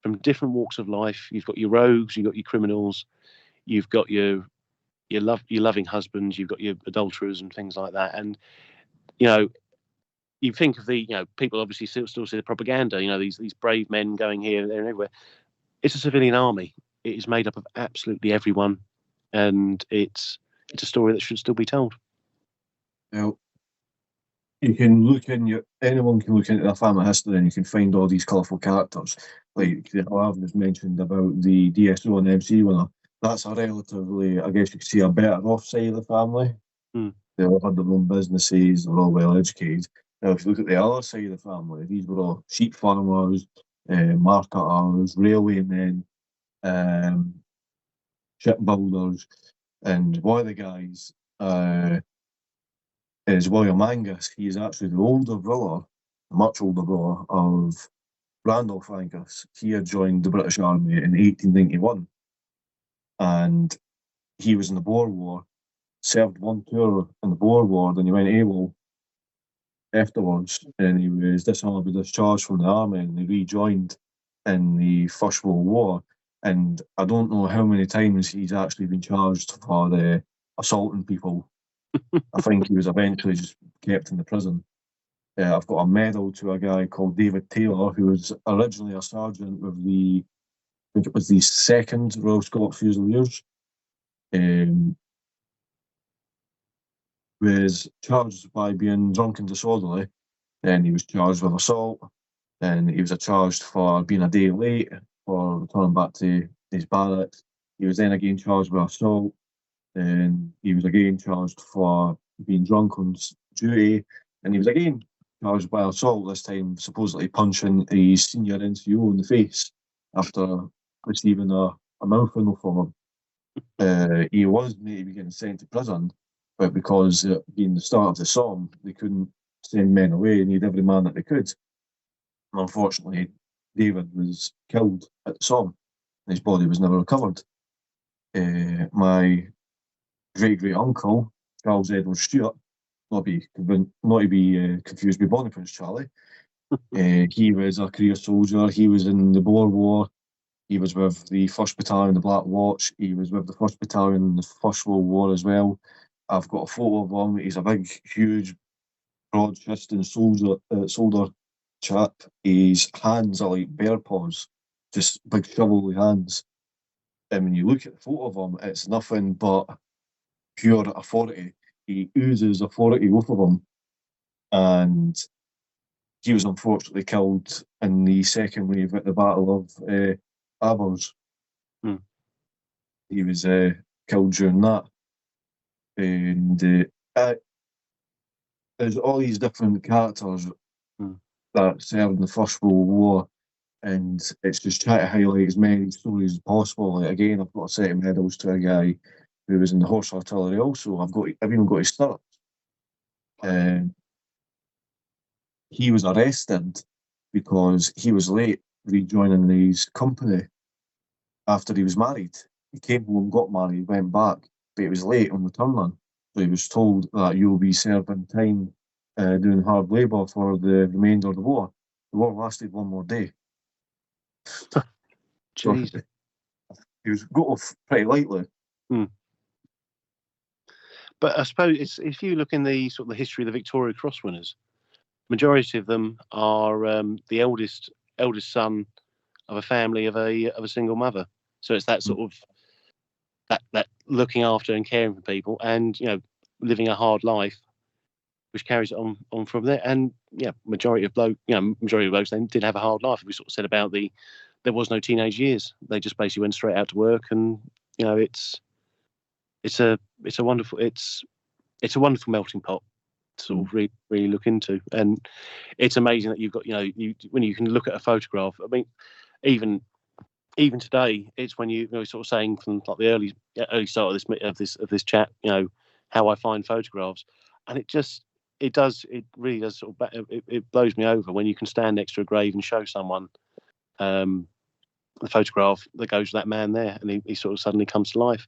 from different walks of life. You've got your rogues, you've got your criminals, you've got your loving husbands, you've got your adulterers and things like that. And you think of the people obviously still see the propaganda. These brave men going here, there, and everywhere. It's a civilian army. It is made up of absolutely everyone, and it's a story that should still be told. Now, you can anyone can look into their family history, and you can find all these colourful characters. Like I've just mentioned about the DSO and MC winner. That's a relatively, I guess you could say, a better off side of the family. They all had their own businesses. They're all well educated. Now, if you look at the other side of the family, these were all sheep farmers, marketers, railwaymen, shipbuilders, and one of the guys is William Angus. He is actually the older brother, much older brother of Randolph Angus. He had joined the British Army in 1891, and he was in the Boer War, served one tour in the Boer War, then he went AWOL afterwards, and he was dishonorably discharged from the army, and he rejoined in the First World War. And I don't know how many times he's actually been charged for assaulting people. I think he was eventually just kept in the prison. I've got a medal to a guy called David Taylor, who was originally a sergeant with I think it was the 2nd Royal Scots Fusiliers. Was charged by being drunk and disorderly. Then he was charged with assault. Then he was charged for being a day late, for returning back to his barracks. He was then again charged with assault. Then he was again charged for being drunk on duty. And he was again charged by assault, this time supposedly punching a senior NCO in the face after receiving a mouthful from him. He was maybe getting sent to prison, but because being the start of the Somme, they couldn't send men away. They needed every man that they could. And unfortunately, David was killed at the Somme. His body was never recovered. My great uncle, Charles Edward Stewart, not to be confused with Bonnie Prince Charlie. He was a career soldier. He was in the Boer War. He was with the 1st Battalion, the Black Watch. He was with the 1st Battalion in the First World War as well. I've got a photo of him. He's a big, huge, broad-chested soldier chap. His hands are like bear paws, just big shovelly hands. And when you look at the photo of him, it's nothing but pure authority. He oozes authority off of him. And he was unfortunately killed in the second wave at the Battle of Avars. He was killed during that. And there's all these different characters that served in the First World War, and it's just trying to highlight as many stories as possible. Like, again, I've got a set of medals to a guy who was in the Horse Artillery also. I've even got his stirrups. He was arrested because he was late rejoining his company after he was married. He came home, got married, went back, but he was late on returning. So he was told that you'll be serving time doing hard labour for the remainder of the war. The war lasted one more day. Jeez. So he was got off pretty lightly. But I suppose it's, if you look in the sort of the history of the Victoria Cross winners, majority of them are the eldest son of a family of a single mother. So it's that sort of that looking after and caring for people, and living a hard life, which carries it on from there. And majority of blokes then did have a hard life. We sort of said about there was no teenage years. They just basically went straight out to work, and it's a wonderful melting pot to sort of really look into. And it's amazing that you've got when you can look at a photograph. I mean, even today, it's when you sort of saying from like the early start of this chat, how I find photographs, and it really does sort of it blows me over when you can stand next to a grave and show someone the photograph that goes with that man there, and he sort of suddenly comes to life.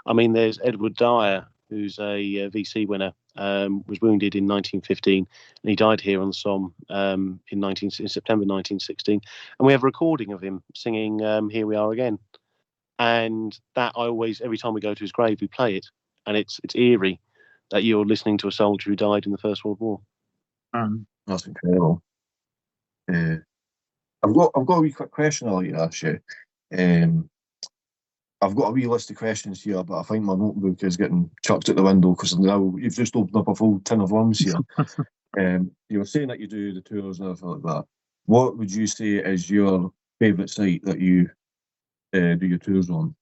I mean, there's Edward Dyer, who's a VC winner, was wounded in 1915, and he died here on the Somme in September 1916. And we have a recording of him singing "Here We Are Again," and that I always, every time we go to his grave, we play it, and it's eerie that you're listening to a soldier who died in the First World War. That's incredible. I've got a wee quick question I'd like to ask you. I've got a wee list of questions here, but I think my notebook is getting chucked out the window because now you've just opened up a full tin of worms here. You were saying that you do the tours and everything like that. What would you say is your favourite site that you do your tours on?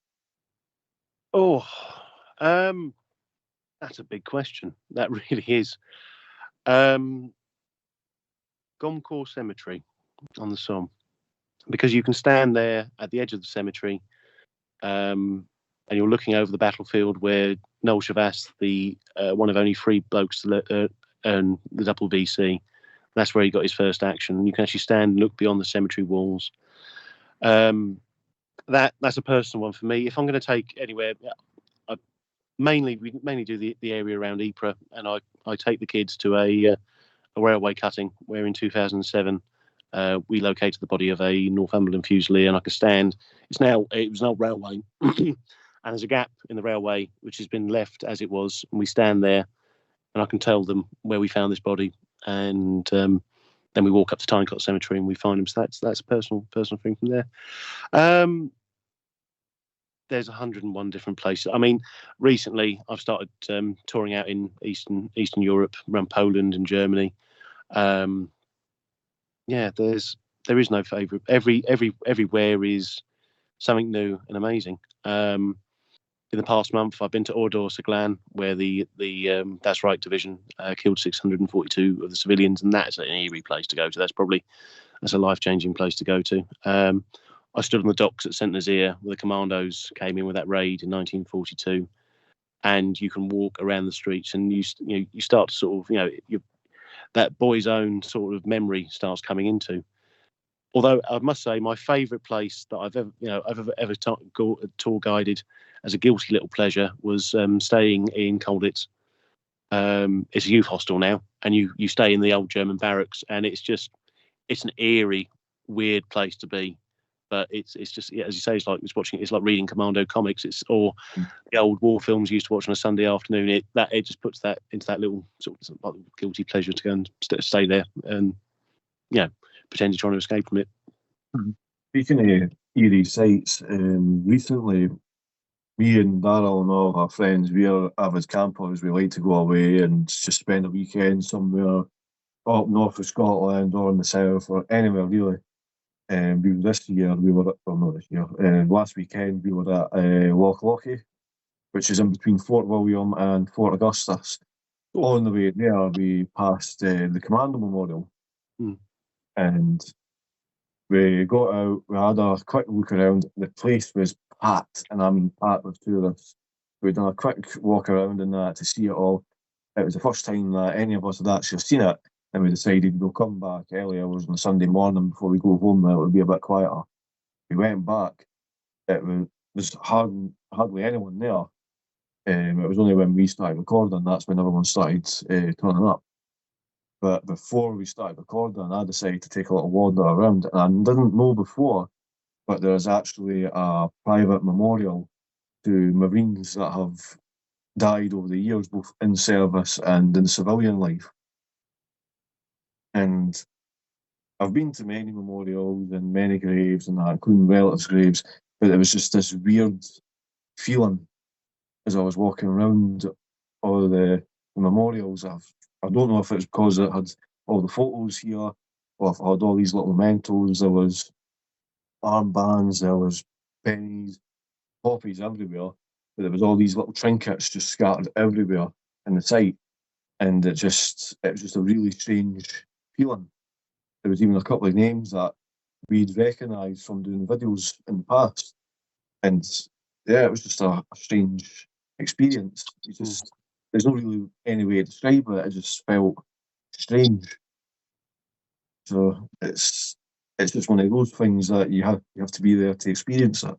Oh, that's a big question. That really is. Gomcourt Cemetery on the Somme, because you can stand there at the edge of the cemetery, and you're looking over the battlefield where Noel Chavasse, the one of only 3 blokes to earn the double VC, that's where he got his first action. You can actually stand and look beyond the cemetery walls. That's a personal one for me. If I'm going to take anywhere, we mainly do the area around Ypres, and I take the kids to a railway cutting where in 2007 we located the body of a Northumberland Fusilier, and I could stand. It was an old railway, and there's a gap in the railway which has been left as it was, and we stand there, and I can tell them where we found this body, and then we walk up to Tynecott Cemetery and we find him. So that's a personal thing from there. There's 101 different places. I mean, recently I've started touring out in Eastern Europe, around Poland and Germany. There is no favourite. Everywhere is something new and amazing. In the past month, I've been to Ordos-sur-Glane, where the That's Right division killed 642 of the civilians, and that's an eerie place to go to. That's a life-changing place to go to. I stood on the docks at Saint-Nazaire where the commandos came in with that raid in 1942, and you can walk around the streets, and you start to sort of that boy's own sort of memory starts coming into. Although I must say, my favourite place that I've ever tour guided as a guilty little pleasure was staying in Colditz. It's a youth hostel now, and you stay in the old German barracks, and it's an eerie, weird place to be. But it's just, as you say, it's like reading Commando comics. Or the old war films you used to watch on a Sunday afternoon. It just puts that into that little sort of like guilty pleasure to go and stay there and pretend you're trying to escape from it. Speaking of eerie sites, recently me and Darryl and all of our friends, we are avid campers. We like to go away and just spend a weekend somewhere up north of Scotland or in the south or anywhere really. Last weekend we were at Loch Lochy, which is in between Fort William and Fort Augustus. On the way there, we passed the Commander Memorial, and we got out. We had a quick look around. The place was packed, and I mean packed with tourists. We'd done a quick walk around in that to see it all. It was the first time that any of us had actually seen it. And we decided we'll come back early hours on Sunday morning before we go home. It would be a bit quieter. We went back. It was hardly anyone there. It was only when we started recording, that's when everyone started turning up. But before we started recording, I decided to take a little wander around. And I didn't know before, but there's actually a private memorial to Marines that have died over the years, both in service and in civilian life. And I've been to many memorials and many graves and that, including relatives' graves, but it was just this weird feeling as I was walking around all the memorials. I don't know if it was because it had all the photos here, or if it had all these little mementos. There was armbands, there was pennies, poppies everywhere, but there was all these little trinkets just scattered everywhere in the site, and it was just a really strange feeling. There was even a couple of names that we'd recognised from doing videos in the past, and yeah, it was just a strange experience. It just there's no really any way to describe it. It just felt strange. So it's just one of those things that you have to be there to experience it.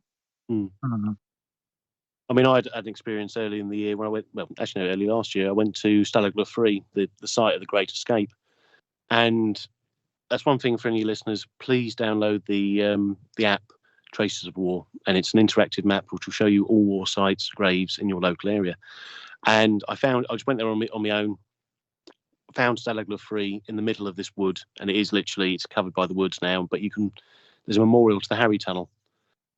Mm-hmm. I mean, I had an experience early in the year when I went. Well, actually, no, early last year, I went to Stalag 3, the site of the Great Escape, and that's one thing for any listeners. Please download the app Traces of War, and it's an interactive map which will show you all war sites, graves in your local area. And I just went there on my own. Found Stalag 3 in the middle of this wood, and it's covered by the woods now. But there's a memorial to the Harry Tunnel,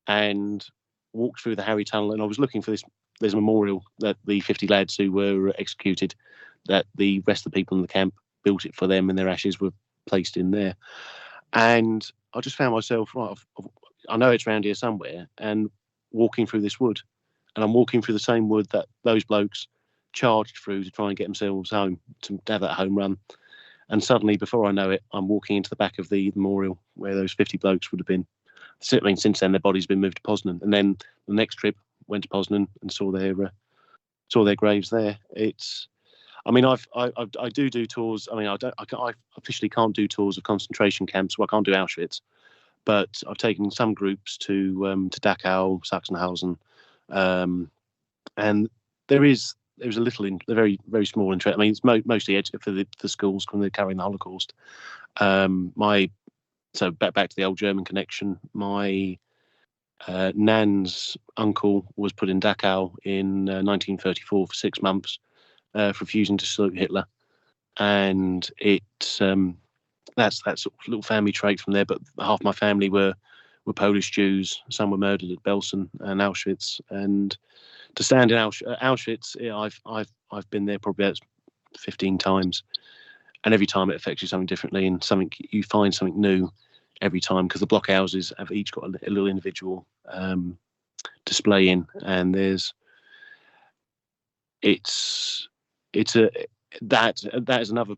and walked through the Harry Tunnel, and I was looking for this. There's a memorial that the 50 lads who were executed, that the rest of the people in the camp built it for them, and their ashes were placed in there. And I just found myself, right, I know it's around here somewhere, and walking through this wood, and I'm walking through the same wood that those blokes charged through to try and get themselves home, to have that home run. And suddenly, before I know it, I'm walking into the back of the memorial where those 50 blokes would have been. I mean, since then, their bodies been moved to Poznan, and then the next trip went to Poznan and saw their graves there. I mean, I do tours. I mean, I officially can't do tours of concentration camps. Well, I can't do Auschwitz, but I've taken some groups to Dachau, Sachsenhausen, and there's a little, very very small interest. I mean, it's mostly for the schools when they're carrying the Holocaust. So back to the old German connection. My Nan's uncle was put in Dachau in 1934 for 6 months for refusing to salute Hitler, and that's that sort of little family trait from there. But half my family were Polish Jews. Some were murdered at Belsen and Auschwitz. And to stand in Auschwitz, I've been there probably about 15 times, and every time it affects you something differently, and you find something new every time, because the blockhouses have each got a little individual display in, and that is another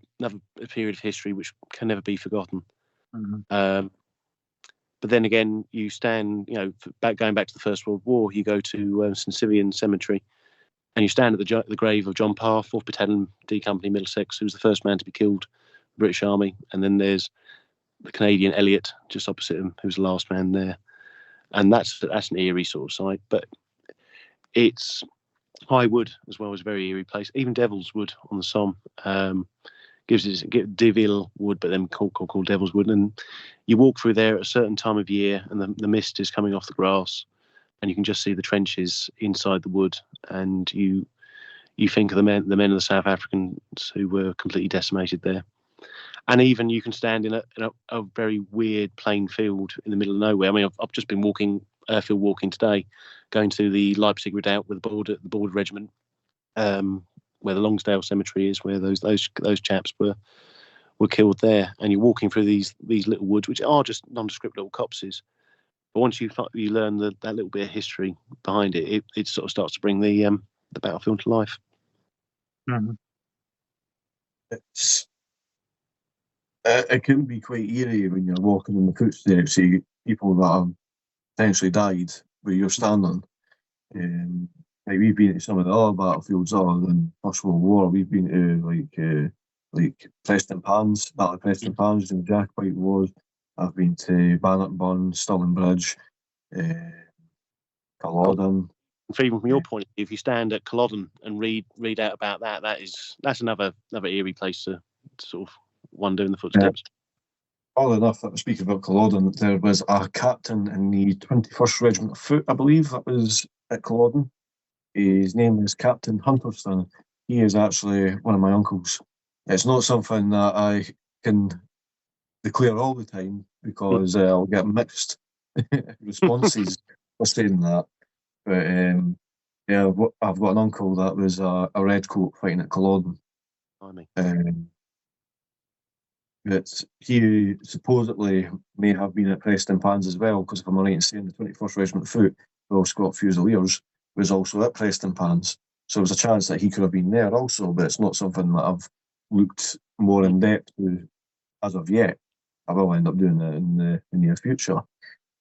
period of history which can never be forgotten. Mm-hmm. But then again, you stand, going back to the First World War, you go to St. Simeon Cemetery, and you stand at the grave of John Parr, 4th Battalion, D Company, Middlesex, who was the first man to be killed in the British Army. And then there's the Canadian Elliot just opposite him, who was the last man there. And that's an eerie sort of site, but it's High Wood as well as a very eerie place. Even Devil's Wood on the Somme gives it Deville Wood, but then called Devil's Wood. And you walk through there at a certain time of year, and the mist is coming off the grass, and you can just see the trenches inside the wood, and you think of the men of the South Africans who were completely decimated there. And even you can stand in a very weird plain field in the middle of nowhere. I mean, I've just been field walking today, going to the Leipzig Redoubt with the border regiment, where the Longsdale Cemetery is, where those chaps were killed there. And you're walking through these little woods, which are just nondescript little copses. But once you learn that little bit of history behind it, it sort of starts to bring the battlefield to life. Mm-hmm. It can be quite eerie when you're walking in the footsteps of people that have potentially died where you're standing. Like we've been to some of the other battlefields other than First World War. We've been to like Preston Pans, Battle of Preston Pans in the Jacobite Wars. I've been to Bannockburn, Stirling Bridge, Culloden. Even from your point of view, if you stand at Culloden and read out about that's another eerie place to sort of wander in the footsteps. All enough that we're speaking about Culloden, there was a captain in the 21st Regiment of Foot, I believe, that was at Culloden. His name is Captain Hunterston. He is actually one of my uncles. It's not something that I can declare all the time because I'll get mixed responses for saying that. But yeah, I've got an uncle that was a redcoat fighting at Culloden. But he supposedly may have been at Preston Pans as well, because if I'm right in saying, the 21st Regiment Foot, Royal Scot Fusiliers, was also at Preston Pans. So there's a chance that he could have been there also, but it's not something that I've looked more in depth to as of yet. I will end up doing that in the near future.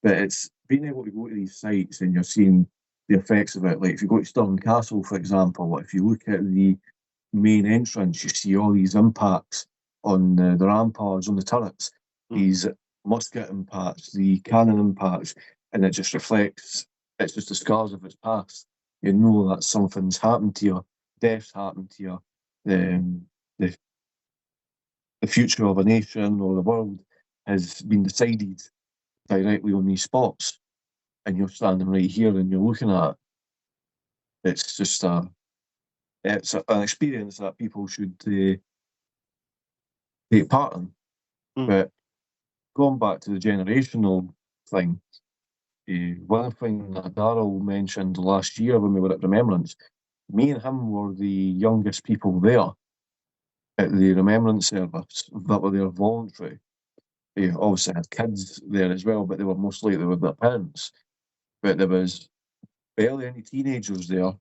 But it's being able to go to these sites and you're seeing the effects of it. Like if you go to Stirling Castle, for example, if you look at the main entrance, you see all these impacts on the ramparts, on the turrets, these musket impacts, the cannon impacts, and it just reflects, it's just the scars of its past. You know that something's happened to you, death's happened to you, the future of a nation or the world has been decided directly on these spots, and you're standing right here and you're looking at it. It's just an experience that people should take part in. But going back to the generational thing, one thing that Darryl mentioned last year when we were at Remembrance, me and him were the youngest people there at the Remembrance service that were there voluntary. They obviously had kids there as well, but they were most likely with their parents. But there was barely any teenagers there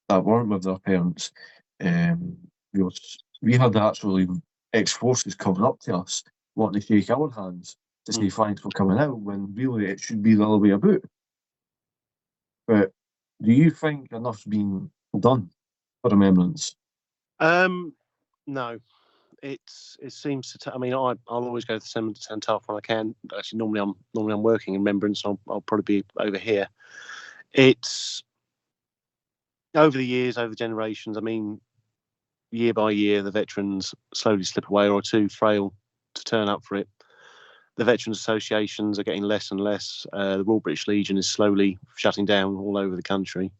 that weren't with their parents. We had actually ex-forces coming up to us wanting to shake our hands to say thanks for coming out, when really it should be the other way about. But do you think enough's been done for Remembrance? No. It seems to. I mean, I'll always go to the Centre when I can. Actually, normally I'm working in Remembrance. I'll probably be over here. It's over the years, over the generations. I mean, year by year, the veterans slowly slip away or are too frail to turn up for it. The veterans associations are getting less and less. The Royal British Legion is slowly shutting down all over the country.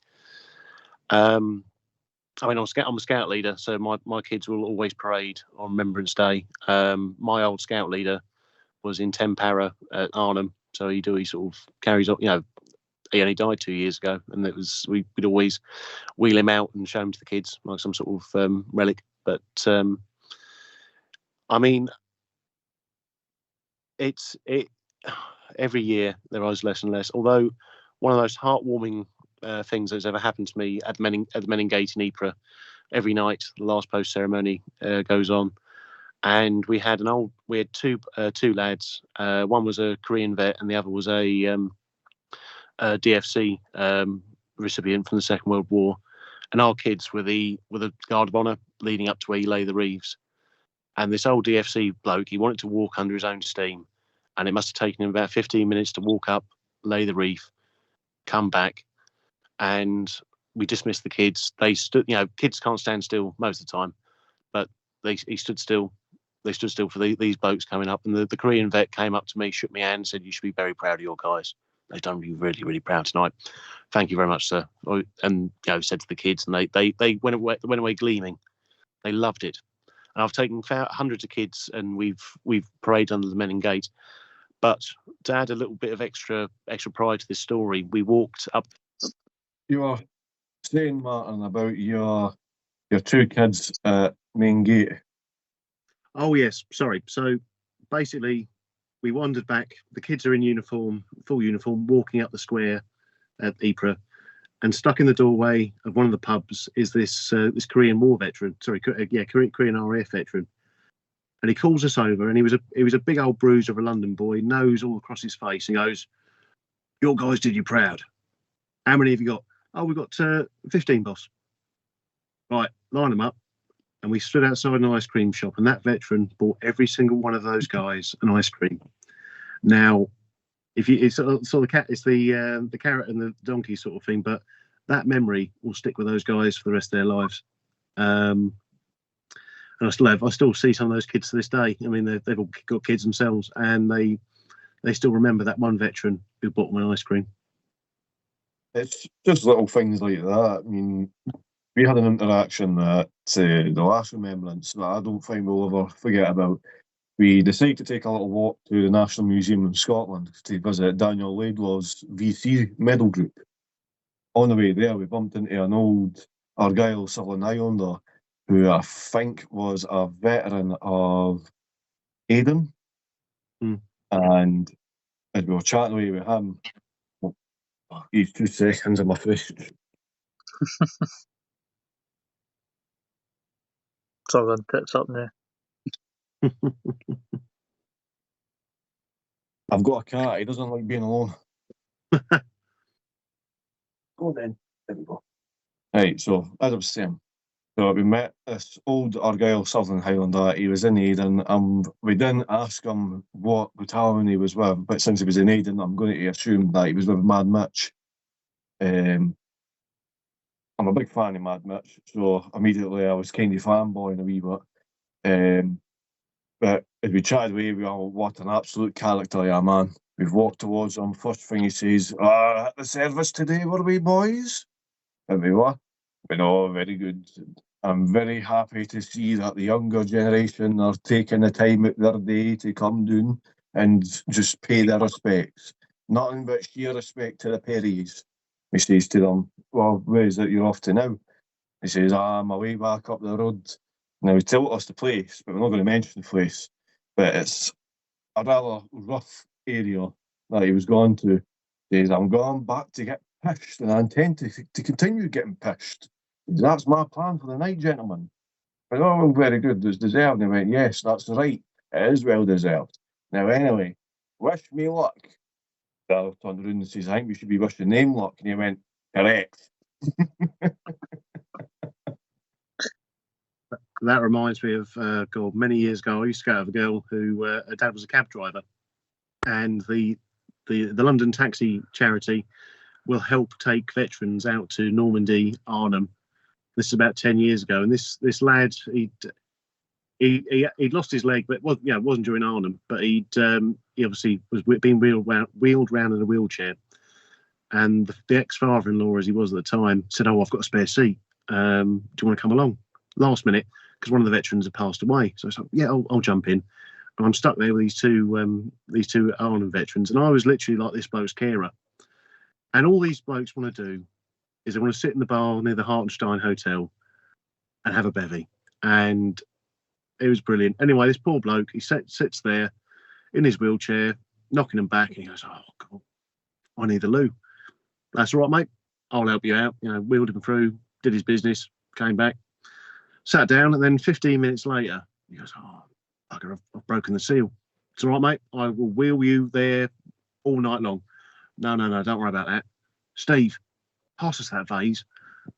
I mean, I'm a scout leader, so my kids will always parade on Remembrance Day. My old scout leader was in Tempara at Arnhem, so he sort of carries on. You know, he only died 2 years ago, and we'd always wheel him out and show him to the kids like some sort of relic. But I mean, every year there is less and less. Although one of the most heartwarming things that's ever happened to me at the Menin Gate in Ypres, every night the last post ceremony goes on, and we had two lads. One was a Korean vet, and the other was a DFC recipient from the Second World War. And our kids were the Guard of Honour leading up to where he lay the wreaths. And this old DFC bloke, he wanted to walk under his own steam, and it must have taken him about 15 minutes to walk up, lay the wreath, come back, and we dismissed the kids. They stood, kids can't stand still most of the time, but he stood still. They stood still for these blokes coming up, and the Korean vet came up to me, shook my hand, and said, "You should be very proud of your guys. They've done you really, really proud tonight. Thank you very much, sir." And said to the kids, and they went away gleaming. They loved it. And I've taken hundreds of kids, and we've paraded under the Menin Gate. But to add a little bit of extra pride to this story, we walked up. You were saying, Martin, about your two kids at Main Gate. Oh yes, sorry. So basically, we wandered back. The kids are in uniform, full uniform, walking up the square at Ypres, and stuck in the doorway of one of the pubs is this Korean War veteran. Korean RAF veteran. And he calls us over, and he was a big old bruiser of a London boy, nose all across his face, and goes, "Your guys did you proud. How many have you got?" "Oh, we've got 15, boss." "Right, line them up." And we stood outside an ice cream shop, and that veteran bought every single one of those guys an ice cream. Now, it's the carrot and the donkey sort of thing, but that memory will stick with those guys for the rest of their lives. And I still see some of those kids to this day. I mean, they've all got kids themselves, and they still remember that one veteran who bought them an ice cream. it's just little things like that. I mean, we had an interaction at the last remembrance that I don't think we'll ever forget about. We decided to take a little walk to the National Museum in Scotland to visit Daniel Laidlaw's VC medal group. On the way there, we bumped into an old Argyll Sutherland Highlander who I think was a veteran of Aden. And as we were chatting away with him, he's 2 seconds in my face. Sutherland tits up there. I've got a cat, he doesn't like being alone. Go then. There we go. Right, so as I was saying, so we met this old Argyll Southern Highlander. He was in Aden. We didn't ask him what battalion he was with, but since he was in Aden, I'm going to assume that he was with Mad Mitch. I'm a big fan of Mad Mitch, so immediately I was kind of fanboying a wee bit. But as we chatted away, we all, what an absolute character, yeah, man. We've walked towards him. First thing he says, at the service today, were we, boys? And we were. We know, very good. I'm very happy to see that the younger generation are taking the time out their day to come down and just pay their respects. Nothing but sheer respect to the Perrys. He says to them, well, where is it you're off to now? He says, I'm away back up the road. Now, he told us the place, but we're not going to mention the place. But it's a rather rough area that he was going to. He says, I'm going back to get pished, and I intend to continue getting pished. That's my plan for the night, gentlemen. I went, oh, well, very good. It's deserved. And he went, yes, that's right. It is well deserved. Now, anyway, wish me luck. The other turned around and says, I think we should be wishing them luck. And he went, correct. That reminds me of, God, many years ago, I used to go with a girl who, her dad was a cab driver. And the London Taxi Charity will help take veterans out to Normandy, Arnhem. This is about 10 years ago, and this lad, he'd lost his leg, but it wasn't during Arnhem. But he obviously was being wheeled around in a wheelchair, and the ex-father-in-law, as he was at the time, said, "Oh, I've got a spare seat. Do you want to come along?" Last minute, because one of the veterans had passed away, so I was like, "Yeah, I'll jump in." And I'm stuck there with these two Arnhem veterans, and I was literally like this bloke's carer. And all these blokes want to do is they want to sit in the bar near the Hartenstein Hotel and have a bevy. And it was brilliant. Anyway, this poor bloke, he sits there in his wheelchair, knocking them back, and he goes, "Oh, God, I need the loo." "That's all right, mate. I'll help you out." Wheeled him through, did his business, came back, sat down, and then 15 minutes later, he goes, "Oh, bugger, I've broken the seal." "It's all right, mate. I will wheel you there all night long." No, don't worry about that. "Steve, pass us that vase."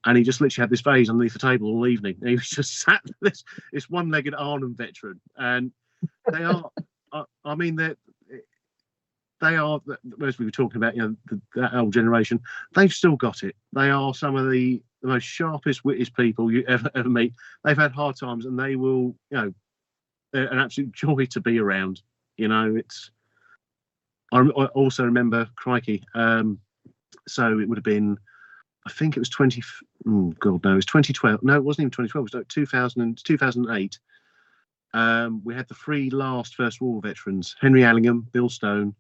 And he just literally had this vase underneath the table all evening. And he was just sat this one-legged Arnhem veteran. And they are, I mean, they are, as we were talking about, that old generation, they've still got it. They are some of the most sharpest, wittiest people you ever meet. They've had hard times, and they will, they're an absolute joy to be around. I also remember, crikey, so it would have been, I think it was 2012. No, it wasn't even 2012. It was like 2008. We had the three last First War veterans, Henry Allingham, Bill Stone,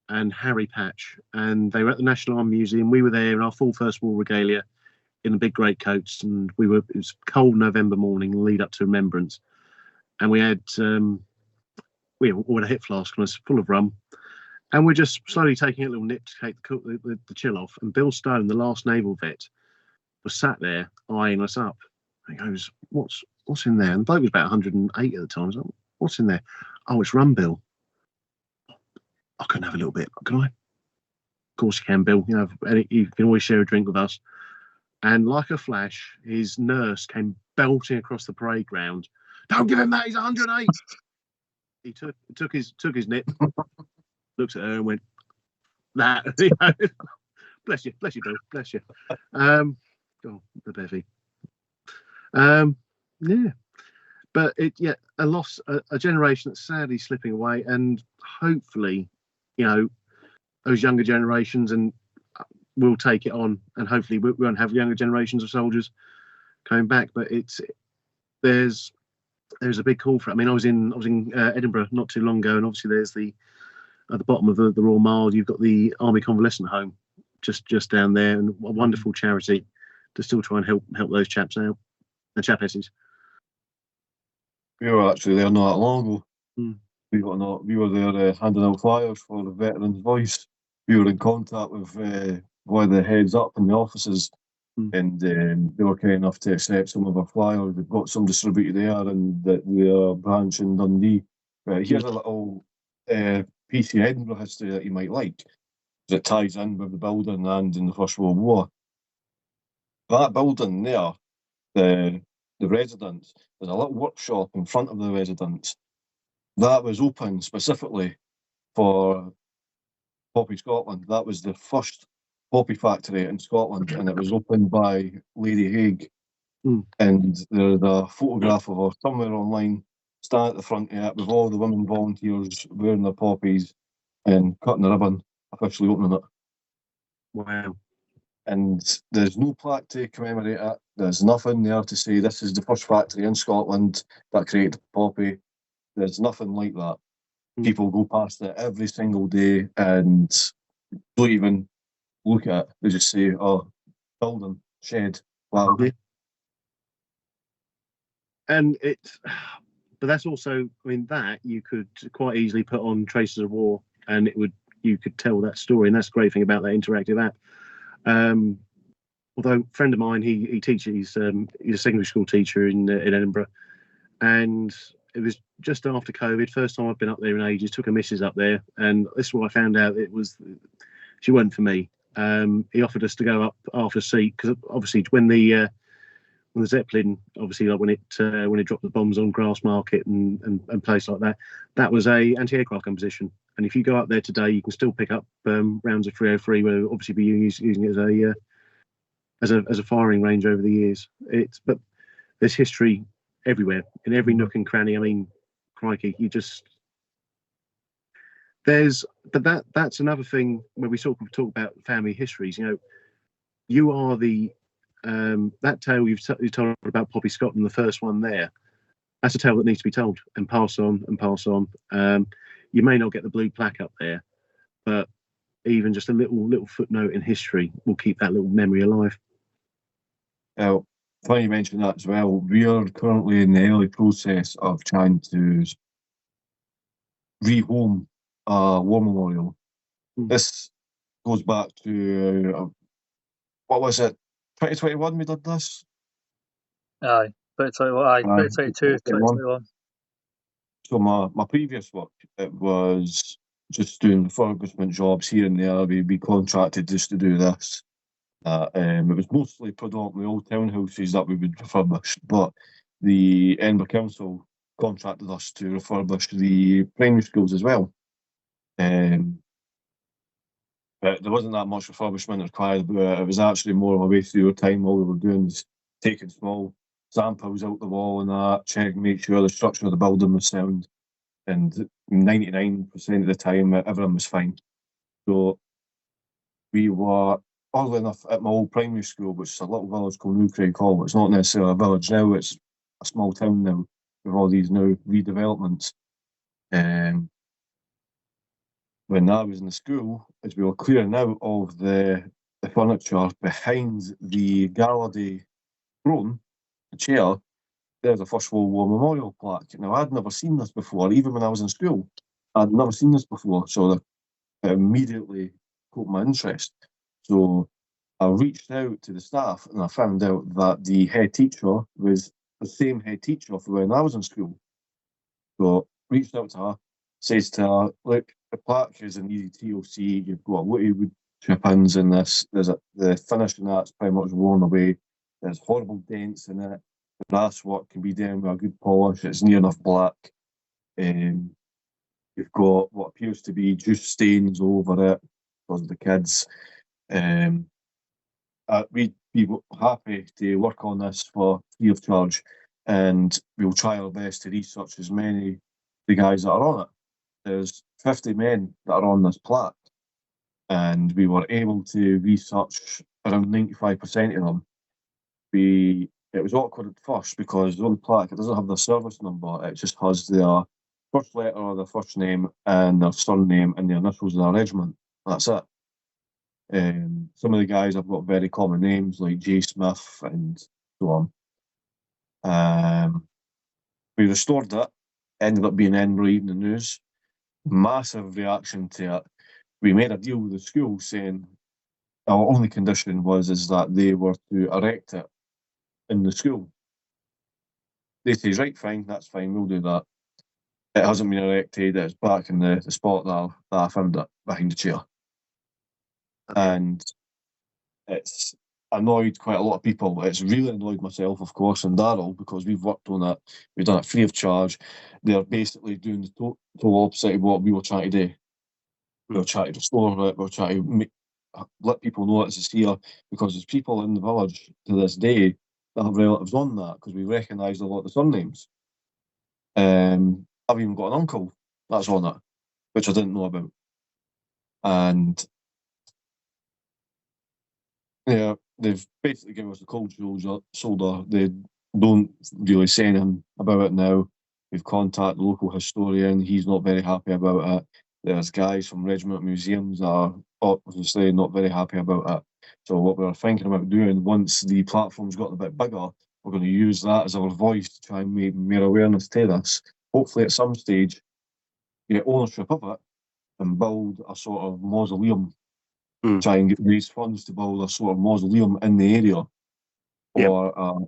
and Harry Patch. And they were at the National Army Museum. We were there in our full First War regalia in the big greatcoats. And it was a cold November morning, lead up to Remembrance. And we had, we all had a hip flask on us full of rum. And we're just slowly taking a little nip to take the chill off. And Bill Stone, the last naval vet, was sat there eyeing us up. And he goes, what's in there? And the bloke was about 108 at the time. I was like, "What's in there?" "Oh, it's rum, Bill." "I couldn't have a little bit, can I?" "Of course you can, Bill. You can always share a drink with us." And like a flash, his nurse came belting across the parade ground. "Don't give him that. He's 108. He took his nip. Looks at her and went, "That." Bless you, Bill. Bless you. Oh, the bevy. Yeah, but a generation that's sadly slipping away, and hopefully, those younger generations, and we'll take it on, and hopefully we won't have younger generations of soldiers coming back. But there's a big call for it. I mean, I was in Edinburgh not too long ago, and obviously there's at the bottom of the Royal Mile, you've got the Army Convalescent Home just down there, and a wonderful charity to still try and help those chaps out and chapesses. We were actually there not that long ago. Mm. We were there handing out flyers for the Veterans Voice. We were in contact with one of the heads up in the offices, and they were kind enough to accept some of our flyers. We've got some distributed there, and the branch in Dundee. Here's a little piece of Edinburgh history that you might like. It ties in with the building and in the First World War. That building there, the residence, there's a little workshop in front of the residence that was open specifically for Poppy Scotland. That was the first poppy factory in Scotland, and it was opened by Lady Haig. And there's a photograph of her somewhere online, standing at the front of it with all the women volunteers wearing their poppies and cutting the ribbon, officially opening it. Wow. And there's no plaque to commemorate it. There's nothing there to say this is the first factory in Scotland that created the poppy. There's nothing like that. People go past it every single day and don't even look at it. They just say, oh, building, shed, wow. Yeah. And but that's also, I mean, that you could quite easily put on Traces of War, and you could tell that story, and that's the great thing about that interactive app. Although a friend of mine, he teaches, he's a secondary school teacher in Edinburgh, and it was just after COVID, first time I've been up there in ages, took a missus up there, and this is what I found out, she wasn't for me. He offered us to go up after a seat, because obviously when the Zeppelin, obviously like when it dropped the bombs on Grassmarket and places like that, that was a anti-aircraft gun position. And if you go up there today, you can still pick up rounds of 303. We'll obviously be using it as a firing range over the years. But there's history everywhere, in every nook and cranny. I mean, crikey, that's another thing where we sort of talk about family histories. You know, you are that tale you told about Poppy Scotland, the first one there. That's a tale that needs to be told and pass on and pass on. You may not get the blue plaque up there, but even just a little footnote in history will keep that little memory alive. Funny you mentioned that as well. We are currently in the early process of trying to rehome a war memorial. This goes back to, what was it, 2021 we did this? Aye, 2022, 2021. So my previous work, it was just doing refurbishment jobs here and there. We contracted just to do this. It was mostly predominantly old townhouses that we would refurbish, but the Edinburgh Council contracted us to refurbish the primary schools as well. But there wasn't that much refurbishment required, but it was actually more of a waste of your time. All we were doing was taking small samples out the wall and that, checking, make sure the structure of the building was sound, and 99% of the time everything was fine. So we were, oddly enough, at my old primary school, which is a little village called New Craig Hall. It's not necessarily a village now, it's a small town now with all these new redevelopments. When I was in the school, as we were clearing out of the furniture behind the Galladay throne, the chair, there's a First World War memorial plaque. Now, I'd never seen this before, even when I was in school. I'd never seen this before, so it immediately caught my interest. So I reached out to the staff, and I found out that the head teacher was the same head teacher for when I was in school. So reached out to her, says to her, look, the plaque is an easy TOC, you've got a lot of wood chippings in this, the finish in that's pretty much worn away, there's horrible dents in it, the brasswork can be done with a good polish, it's near enough black, you've got what appears to be juice stains over it because of the kids. We'd be happy to work on this for free of charge, and we'll try our best to research as many of the guys that are on it. There's 50 men that are on this plaque. and we were able to research around 95% of them. It was awkward at first because on the plaque it doesn't have their service number, it just has their first letter, their first name, and their surname and the initials of their regiment. That's it. Some of the guys have got very common names like J. Smith and so on. We restored it, ended up being Edinburgh Evening News. Massive reaction to it. We made a deal with the school saying our only condition is that they were to erect it in the school. They say, right, fine, that's fine, we'll do that. It hasn't been erected, it's back in the spot that I found it, behind the chair. And it's annoyed quite a lot of people. It's really annoyed myself, of course, and Darryl, because we've worked on it. We've done it free of charge. They're basically doing the total opposite of what we were trying to do. We were trying to restore it. We were trying to let people know it's here, because there's people in the village to this day that have relatives on that, because we recognised a lot of the surnames. I've even got an uncle that's on it, which I didn't know about. And yeah, they've basically given us a cold shoulder. They don't really say anything about it now. We've contacted the local historian. He's not very happy about it. There's guys from regiment museums that are obviously not very happy about it. So what we're thinking about doing, once the platform's got a bit bigger, we're going to use that as our voice to try and make more awareness to this. Hopefully at some stage, get ownership of it and build a sort of mausoleum. Try and raise funds to build a sort of mausoleum in the area, or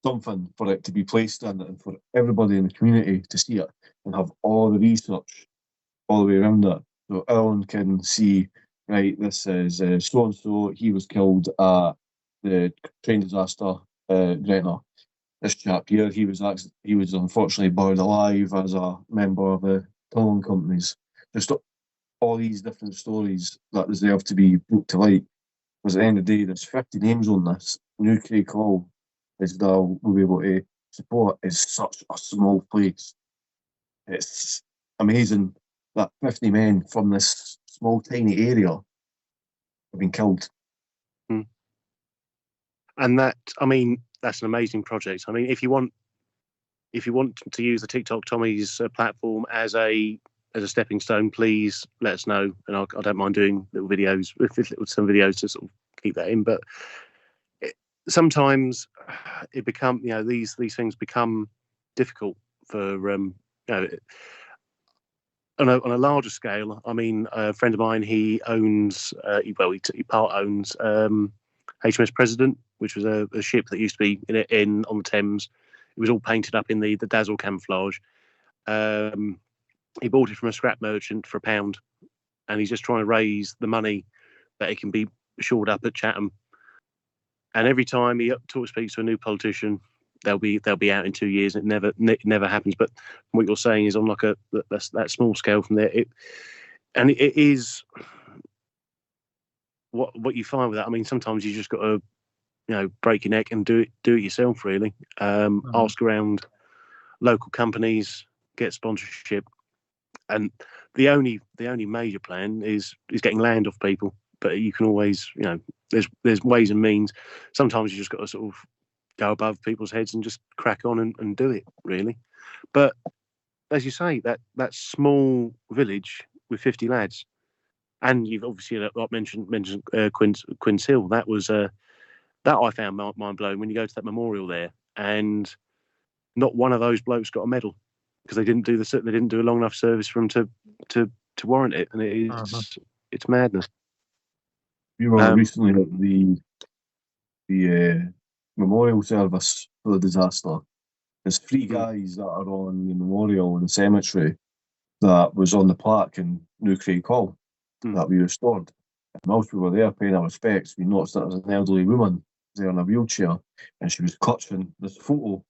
something for it to be placed in, and for everybody in the community to see it and have all the research all the way around it, so everyone can see, right, this is so and so, he was killed at the train disaster, Gretna. This chap here, he was unfortunately buried alive as a member of the tunneling companies. Just all these different stories that deserve to be brought to light. Because at the end of the day, there's 50 names on this. New Craig Hall is that we'll be able to support, is such a small place. It's amazing that 50 men from this small, tiny area have been killed. And that, I mean, that's an amazing project. I mean, if you want to use the TikTok Tommy's platform as a stepping stone, please let us know, and I don't mind doing little videos, some videos to sort of keep that in. But sometimes it becomes, these things become difficult for on a larger scale. I mean, a friend of mine, he owns, he part owns HMS President, which was a ship that used to be in on the Thames. It was all painted up in the Dazzle camouflage. He bought it from a scrap merchant for £1, and he's just trying to raise the money that it can be shored up at Chatham. And every time he speaks to a new politician, they'll be out in 2 years. It never happens. But what you're saying is on like that small scale from there. It is what you find with that. I mean, sometimes you just got to break your neck and do it yourself. Really, ask around local companies, get sponsorship. And the only major plan is getting land off people. But you can always, there's ways and means. Sometimes you just got to sort of go above people's heads and just crack on and do it, really. But as you say, that small village with 50 lads, and you've obviously mentioned Quince Hill. That was that I found mind blowing when you go to that memorial there, and not one of those blokes got a medal because they didn't do a long enough service for them to warrant it, and it's madness. We were recently at the memorial service for the disaster. There's 3 guys that are on the memorial in the cemetery that was on the plaque in New Craig Hall that we restored. And whilst we were there paying our respects, we noticed that there was an elderly woman there in a wheelchair, and she was clutching this photo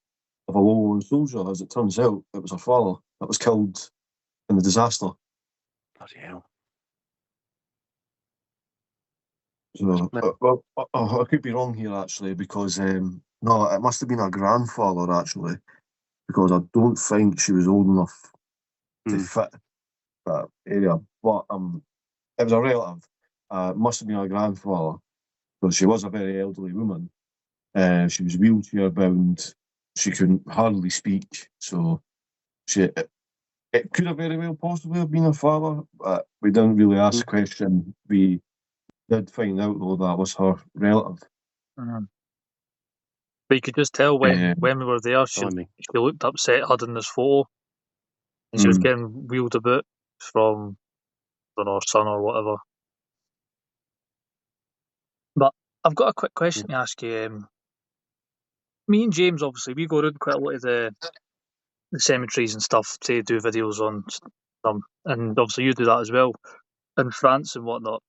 of a lone soldier. As it turns out, it was her father that was killed in the disaster. Bloody hell. So, I could be wrong here actually, because no, it must have been her grandfather actually, because I don't think she was old enough to fit that area. But it was a relative. must have been her grandfather, because she was a very elderly woman. She was wheelchair bound. She couldn't hardly speak, so it could have very well possibly have been her father, but we didn't really ask the question. We did find out though that was her relative. Mhm. But you could just tell when we were there, she looked upset holding this photo, and she was getting wheeled about from, I don't know, her son or whatever. But I've got a quick question to ask you. Me and James, obviously, we go around quite a lot of the cemeteries and stuff to do videos on them, and obviously you do that as well in France and whatnot.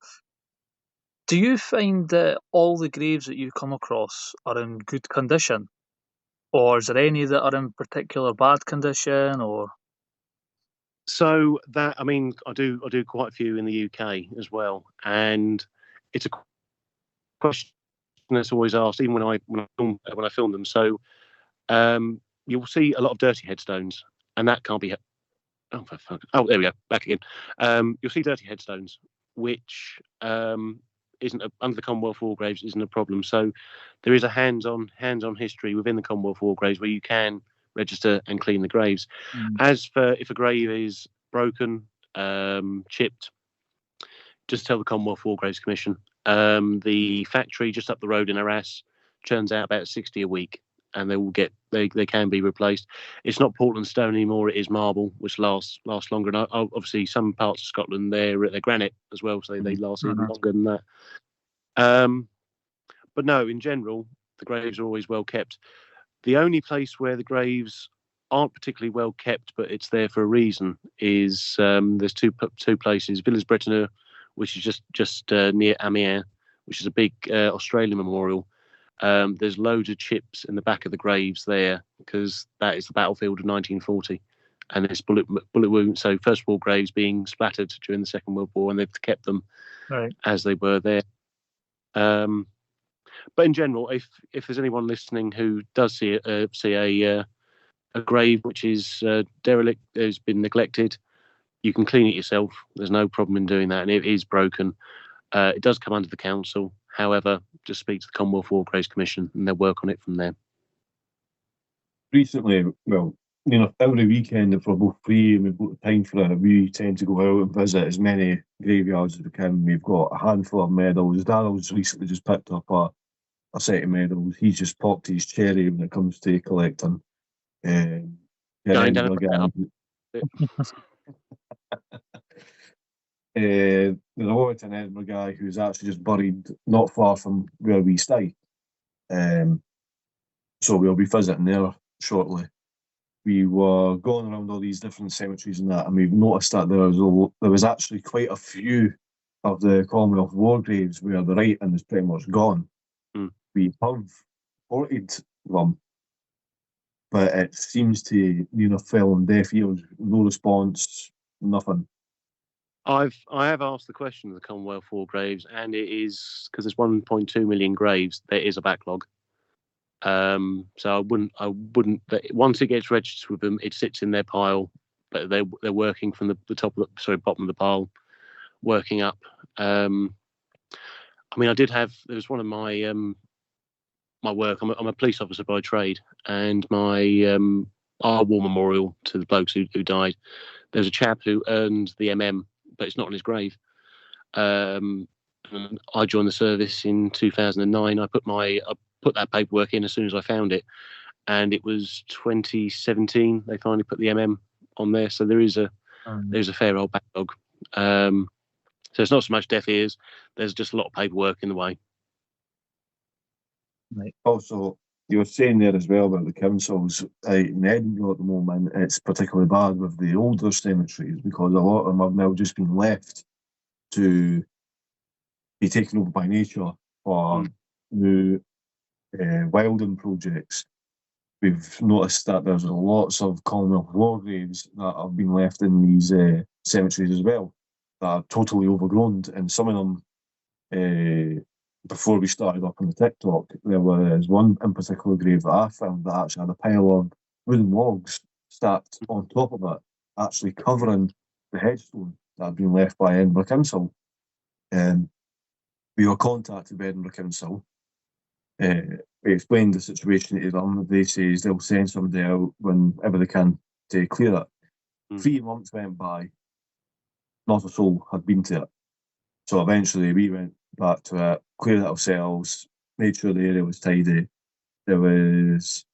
Do you find that all the graves that you come across are in good condition, or is there any that are in particular bad condition? Or So that, I mean, I do quite a few in the UK as well, and it's a question that's always asked, even when I film them. So you'll see a lot of dirty headstones, and that can't be. Oh, for fuck. Oh, there we go. Back again. You'll see dirty headstones, which isn't under the Commonwealth War Graves isn't a problem. So there is a hands-on history within the Commonwealth War Graves where you can register and clean the graves. As for if a grave is broken, chipped, just tell the Commonwealth War Graves Commission. The factory just up the road in Arras churns out about 60 a week, and they can be replaced. It's not Portland stone anymore; it is marble, which lasts longer. And obviously, some parts of Scotland they're granite as well, so they last even longer than that. But no, in general, the graves are always well kept. The only place where the graves aren't particularly well kept, but it's there for a reason, is there's two places: Villers-Bretonneux, which is just near Amiens, which is a big Australian memorial. There's loads of chips in the back of the graves there because that is the battlefield of 1940, and there's bullet wounds. So First World graves being splattered during the Second World War, and they've kept them as they were there. But in general, if there's anyone listening who does see a grave which is derelict, has been neglected, you can clean it yourself. There's no problem in doing that, and it is broken. It does come under the council. However, just speak to the Commonwealth War Graves Commission, and they'll work on it from there. Recently, well, every weekend if we're both free and we've got the time for it, we tend to go out and visit as many graveyards as we can. We've got a handful of medals. Daryl's recently just picked up a set of medals. He's just popped his cherry when it comes to collecting. Going down. There's a Warrington Edinburgh guy who's actually just buried not far from where we stay. So we'll be visiting there shortly. We were going around all these different cemeteries and that, and we've noticed that there was actually quite a few of the Commonwealth War Graves where the writing is pretty much gone. We have reported them, but it seems to fell on deaf ears. No response, nothing. I have asked the question of the Commonwealth War Graves, and it is because there's 1.2 million graves. There is a backlog. So I wouldn't. Once it gets registered with them, it sits in their pile. But they're working from the bottom of the pile, working up. I mean, there was one of my my work. I'm a police officer by trade, and our war memorial to the blokes who died. There's a chap who earned the but it's not on his grave. And I joined the service in 2009. I put that paperwork in as soon as I found it, and it was 2017 they finally put the on there. So there's a fair old backlog. So it's not so much deaf ears. There's just a lot of paperwork in the way. Right. Also, you were saying there as well about the councils in Edinburgh at the moment. It's particularly bad with the older cemeteries because a lot of them have now just been left to be taken over by nature for new wilding projects. We've noticed that there's lots of Commonwealth war graves that have been left in these cemeteries as well that are totally overgrown, and some of them. Before we started up on the TikTok, there was one in particular grave that I found that actually had a pile of wooden logs stacked on top of it, actually covering the headstone that had been left by Edinburgh Council. we were contacted by Edinburgh Council. We explained the situation to them. They say they'll send somebody out whenever they can to clear it. 3 months went by, not a soul had been to it. So eventually we went back to it, cleared it ourselves, made sure the area was tidy. There was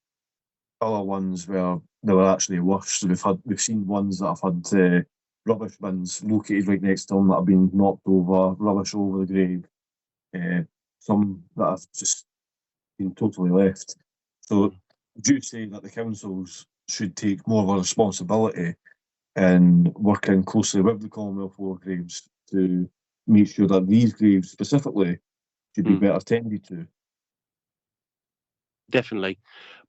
other ones where they were actually worse. So we've seen ones that have had rubbish bins located right next to them that have been knocked over, rubbish over the grave. Some that have just been totally left. So do you say that the councils should take more of a responsibility and working closely with the Commonwealth War Graves to make sure that these graves specifically should be better tended to? Definitely,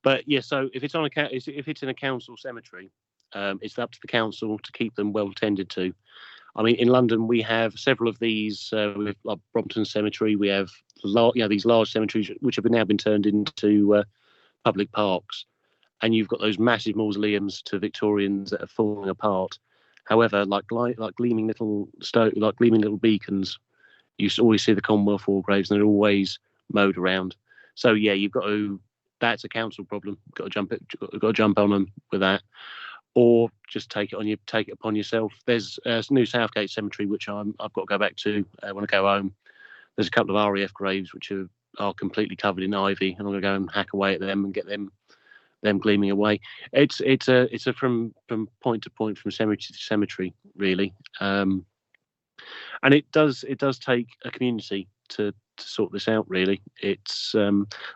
but yeah. So if it's in a council cemetery, it's up to the council to keep them well tended to. I mean, in London we have several of these. We have like Brompton Cemetery. We have these large cemeteries which have now been turned into public parks, and you've got those massive mausoleums to Victorians that are falling apart. However, like gleaming little beacons, you always see the Commonwealth War graves, and they're always mowed around. So yeah, you've got to. That's a council problem. Got to jump on them with that, or just take it upon yourself. There's New Southgate Cemetery, which I've got to go back to when I go home. There's a couple of RAF graves which are completely covered in ivy, and I'm going to go and hack away at them and get them gleaming away. It's a from point to point, from cemetery to cemetery, really. And it does take a community to sort this out, really. It's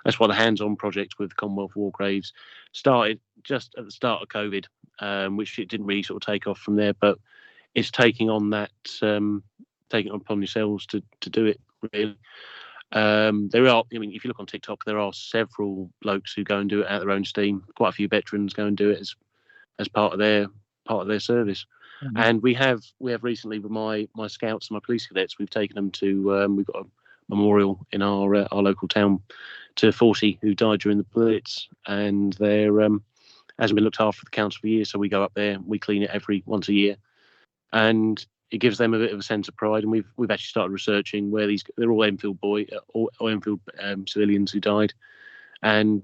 that's why the hands-on project with Commonwealth War Graves started just at the start of COVID, which it didn't really sort of take off from there, but it's taking on upon yourselves to do it, really. There are, I mean, if you look on TikTok, there are several blokes who go and do it out of their own steam. Quite a few veterans go and do it as part of their service. Mm-hmm. And we have recently, with my scouts and my police cadets, we've taken them to we've got a memorial in our local town to 40 who died during the Blitz, and they're hasn't been looked after the council for years. So we go up there, we clean it once a year, and it gives them a bit of a sense of pride. And we've actually started researching where they're all Enfield civilians who died, and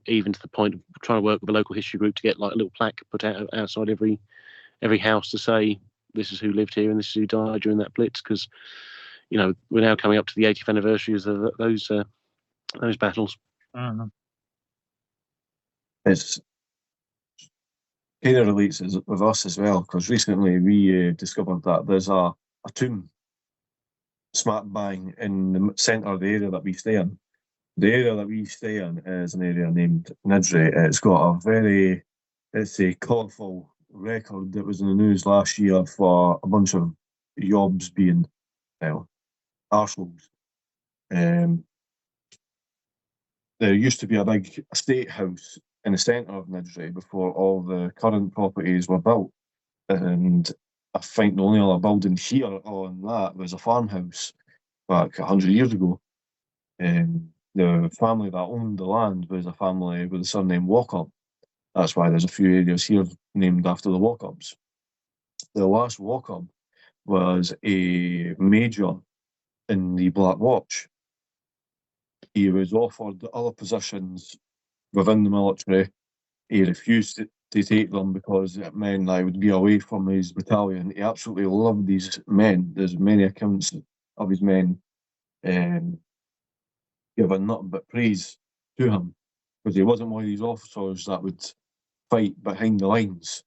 even to the point of trying to work with a local history group to get like a little plaque put out outside every house to say this is who lived here and this is who died during that Blitz, because we're now coming up to the 80th anniversaries of those battles. It's kind of relates with us as well, because recently we discovered that there's a tomb smack bang in the centre of the area that we stay in. The area that we stay in is an area named Nidri. It's got a very, it's a colourful record that was in the news last year for a bunch of yobs being, arseholes. There used to be a big estate house in the centre of Nidri before all the current properties were built. And I think the only other building here on that was a farmhouse back 100 years ago. The family that owned the land was a family with the surname Walkup. That's why there's a few areas here named after the Walkups. The last Walkup was a major in the Black Watch. He was offered other positions within the military. He refused to take them because it meant I would be away from his battalion. He absolutely loved these men. There's many accounts of his men giving nothing but praise to him, because he wasn't one of these officers that would fight behind the lines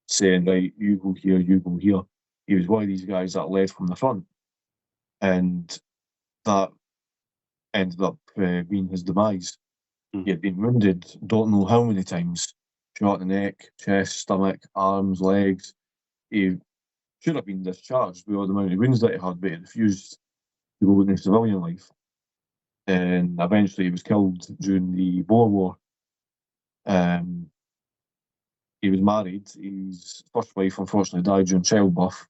saying, right, you go here, you go here. He was one of these guys that led from the front, and that ended up being his demise. He had been wounded, don't know how many times, shot in the neck, chest, stomach, arms, legs. He should have been discharged with all the amount of wounds that he had, but he refused to go into civilian life. And eventually he was killed during the Boer War. He was married. His first wife unfortunately died during childbirth.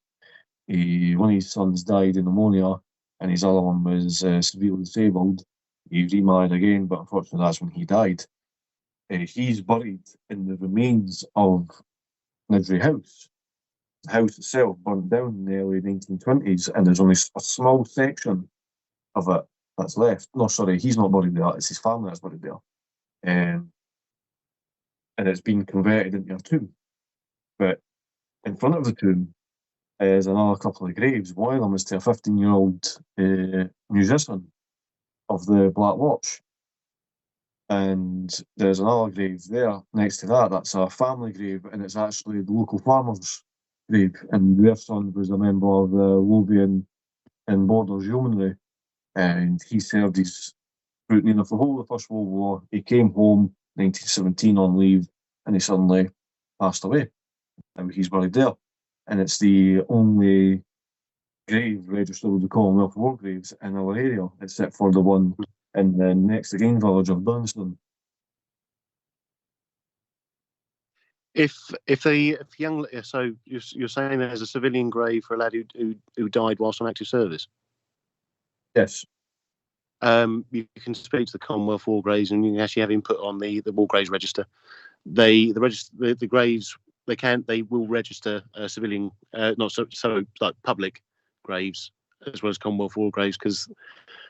One of his sons died in pneumonia, and his other one was severely disabled. He remarried again, but unfortunately that's when he died. He's buried in the remains of Nidri House. The house itself burned down in the early 1920s, and there's only a small section of it that's left. No, sorry, he's not buried there. It's his family that's buried there. And it's been converted into a tomb. But in front of the tomb is another couple of graves. One of them is to a 15-year-old musician of the Black Watch. And there's another grave there next to that. That's a family grave, and it's actually the local farmer's grave. And their son was a member of the Lothian and Borders Yeomanry, and he served his routine of the whole of the First World War. He came home 1917 on leave, and he suddenly passed away. And he's buried there. And it's the only grave registered with the Commonwealth War Graves in our area, except for the one in the next again village of Dunstan. If young, so you're saying there's a civilian grave for a lad who died whilst on active service. Yes. You can speak to the Commonwealth War Graves, and you can actually have him put on the War Graves register. The graves they will register civilian, not so like public graves as well as Commonwealth War Graves, because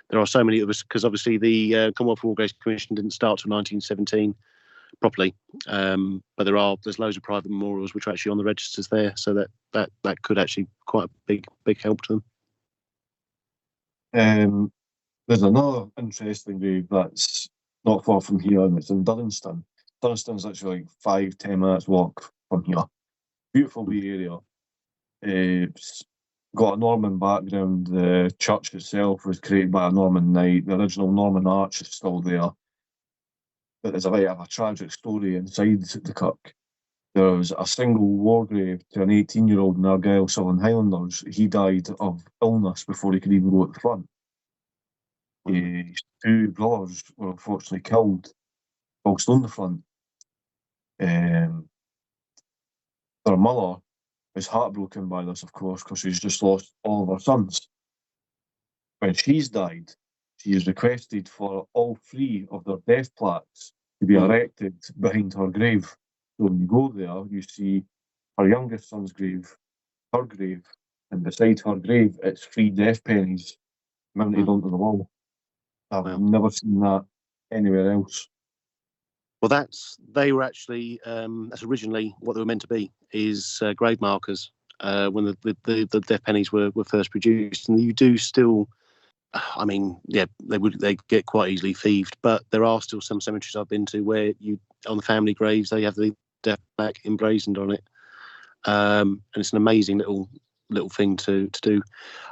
there are so many of us. Because obviously the Commonwealth War Graves Commission didn't start till 1917 properly, but there's loads of private memorials which are actually on the registers there, so that could actually quite a big help to them. There's another interesting grave that's not far from here, and it's in Dunstan. Dunstan's actually like 5-10 minutes walk from here. Beautiful wee area. It's got a Norman background. The church itself was created by a Norman knight. The original Norman arch is still there. But there's a bit of a tragic story inside the kirk. There was a single war grave to an 18-year-old in Argyll Southern Highlanders. He died of illness before he could even go at the front. His two brothers were unfortunately killed whilst on the front. Their mother is heartbroken by this, of course, because she's just lost all of her sons. When she's died, she has requested for all 3 of their death plaques to be erected behind her grave. So when you go there, you see her youngest son's grave, her grave, and beside her grave, it's 3 death pennies mounted onto the wall. I've never seen that anywhere else. Well, they were actually that's originally what they were meant to be, is grave markers when the death pennies were first produced, and you do still. I mean, yeah, they get quite easily thieved, but there are still some cemeteries I've been to where on the family graves they have the death plaque emblazoned on it, and it's an amazing little thing to do.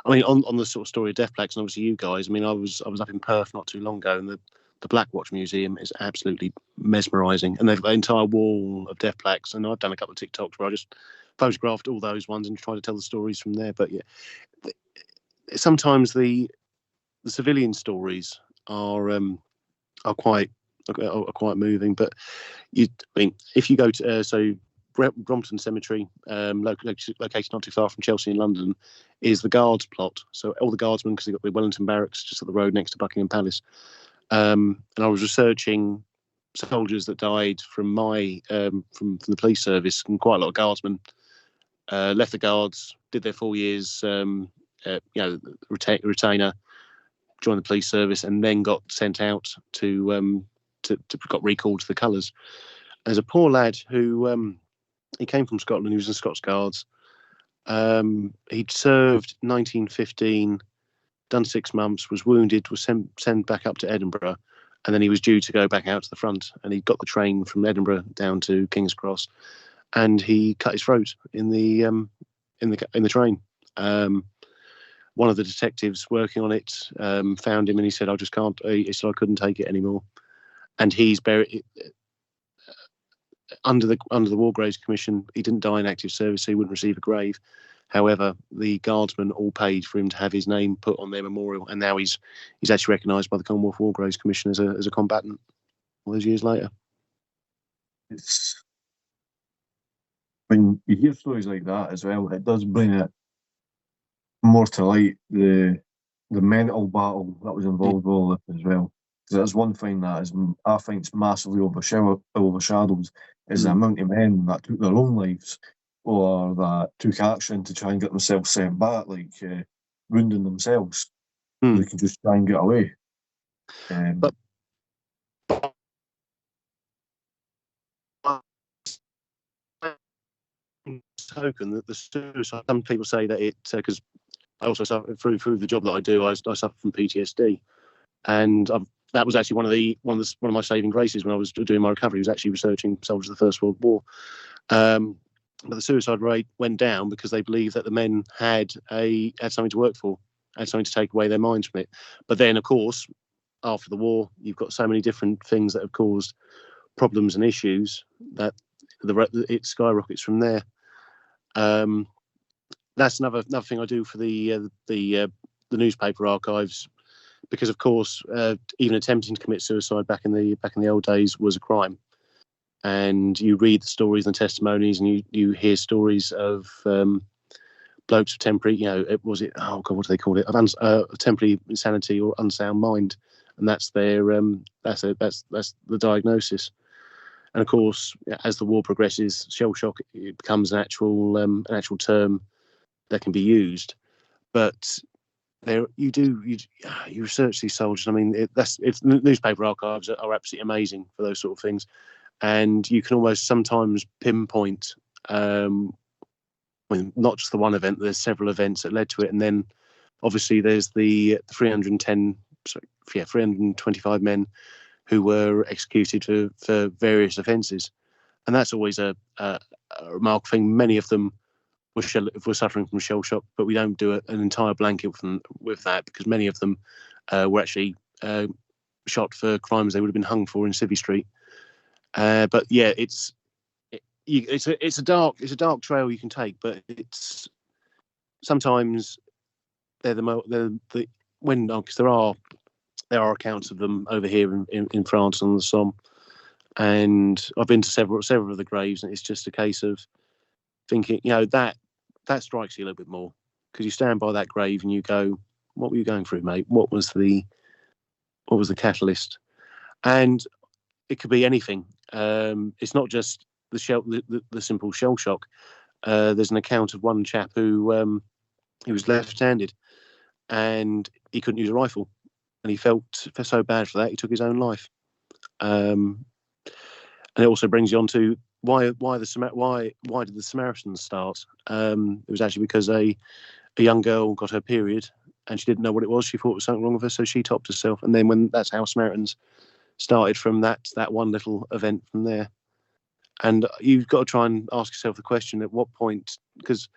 I mean, on the sort of story of death plaques, and obviously you guys. I mean, I was up in Perth not too long ago, and the Black Watch Museum is absolutely mesmerising, and they've got an entire wall of death plaques. And I've done a couple of TikToks where I just photographed all those ones and tried to tell the stories from there. But yeah, sometimes the civilian stories are quite moving. But I mean, if you go to Brompton Cemetery, located not too far from Chelsea in London, is the Guards plot. So all the guardsmen, because they've got the Wellington Barracks just up the road next to Buckingham Palace. And I was researching soldiers that died from from the police service, and quite a lot of guardsmen left the guards, did their 4 years, retainer, joined the police service, and then got sent out to got recalled to the colours. There's a poor lad who he came from Scotland. He was in Scots Guards. He'd served 1915. Done 6 months, was wounded, was sent back up to Edinburgh, and then he was due to go back out to the front, and he got the train from Edinburgh down to King's Cross, and he cut his throat in the train. One of the detectives working on it found him, and he said, "I just can't." He said, "I couldn't take it anymore," and he's buried under the War Graves Commission. He didn't die in active service, so he wouldn't receive a grave. However, the guardsmen all paid for him to have his name put on their memorial, and now he's actually recognised by the Commonwealth War Graves Commission as a combatant all those years later. When you hear stories like that as well, it does bring it more to light the mental battle that was involved with all this as well. Because that's one thing that I think is massively overshadowed is the amount of men that took their own lives, or that took action to try and get themselves sent back, like wounding themselves. They can just try and get away. But token that the suicide. Some people say that it because I also suffer through the job that I do. I suffer from PTSD, and that was actually one of my saving graces when I was doing my recovery. Was actually researching soldiers of the First World War. But the suicide rate went down because they believed that the men had something to work for, had something to take away their minds from it. But then, of course, after the war, you've got so many different things that have caused problems and issues that it skyrockets from there. That's another thing I do for the newspaper archives, because of course even attempting to commit suicide back in the old days was a crime. And you read the stories and the testimonies, and you hear stories of blokes with temporary, what do they call it? Temporary insanity or unsound mind, and that's their that's the diagnosis. And of course, as the war progresses, shell shock it becomes an actual term that can be used. But you research these soldiers. I mean, newspaper archives are absolutely amazing for those sort of things. And you can almost sometimes pinpoint, not just the one event, there's several events that led to it. And then obviously there's the 325 men who were executed for various offences. And that's always a remarkable thing. Many of them were suffering from shell shock, but we don't do an entire blanket with that, because many of them were actually shot for crimes they would have been hung for in Civvy Street. But yeah, it's a dark trail you can take, but it's sometimes because there are accounts of them over here in France on the Somme, and I've been to several of the graves, and it's just a case of thinking, that strikes you a little bit more, because you stand by that grave and you go, what were you going through, mate? What was the catalyst? And it could be anything. It's not just the simple shell shock. There's an account of one chap who was left-handed, and he couldn't use a rifle, and he felt so bad for that he took his own life. And it also brings you on to why did the Samaritans start? It was actually because a young girl got her period and she didn't know what it was. She thought it was something wrong with her, so she topped herself. And then that's how Samaritans started, from that one little event from there. And you've got to try and ask yourself the question: at what point? Because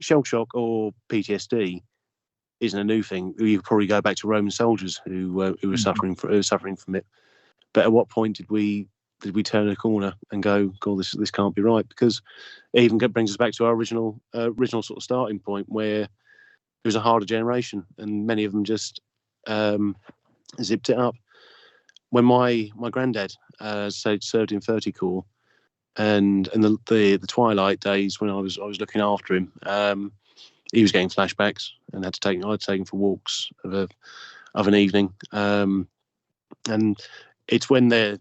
shell shock or PTSD isn't a new thing. You could probably go back to Roman soldiers who were suffering from it. But at what point did we turn a corner and go, God, this can't be right? Because it even brings us back to our original sort of starting point, where it was a harder generation, and many of them just zipped it up. When my granddad served in 30 Corps, and the twilight days when I was looking after him, he was getting flashbacks, and I'd take him for walks of an evening, and it's when they're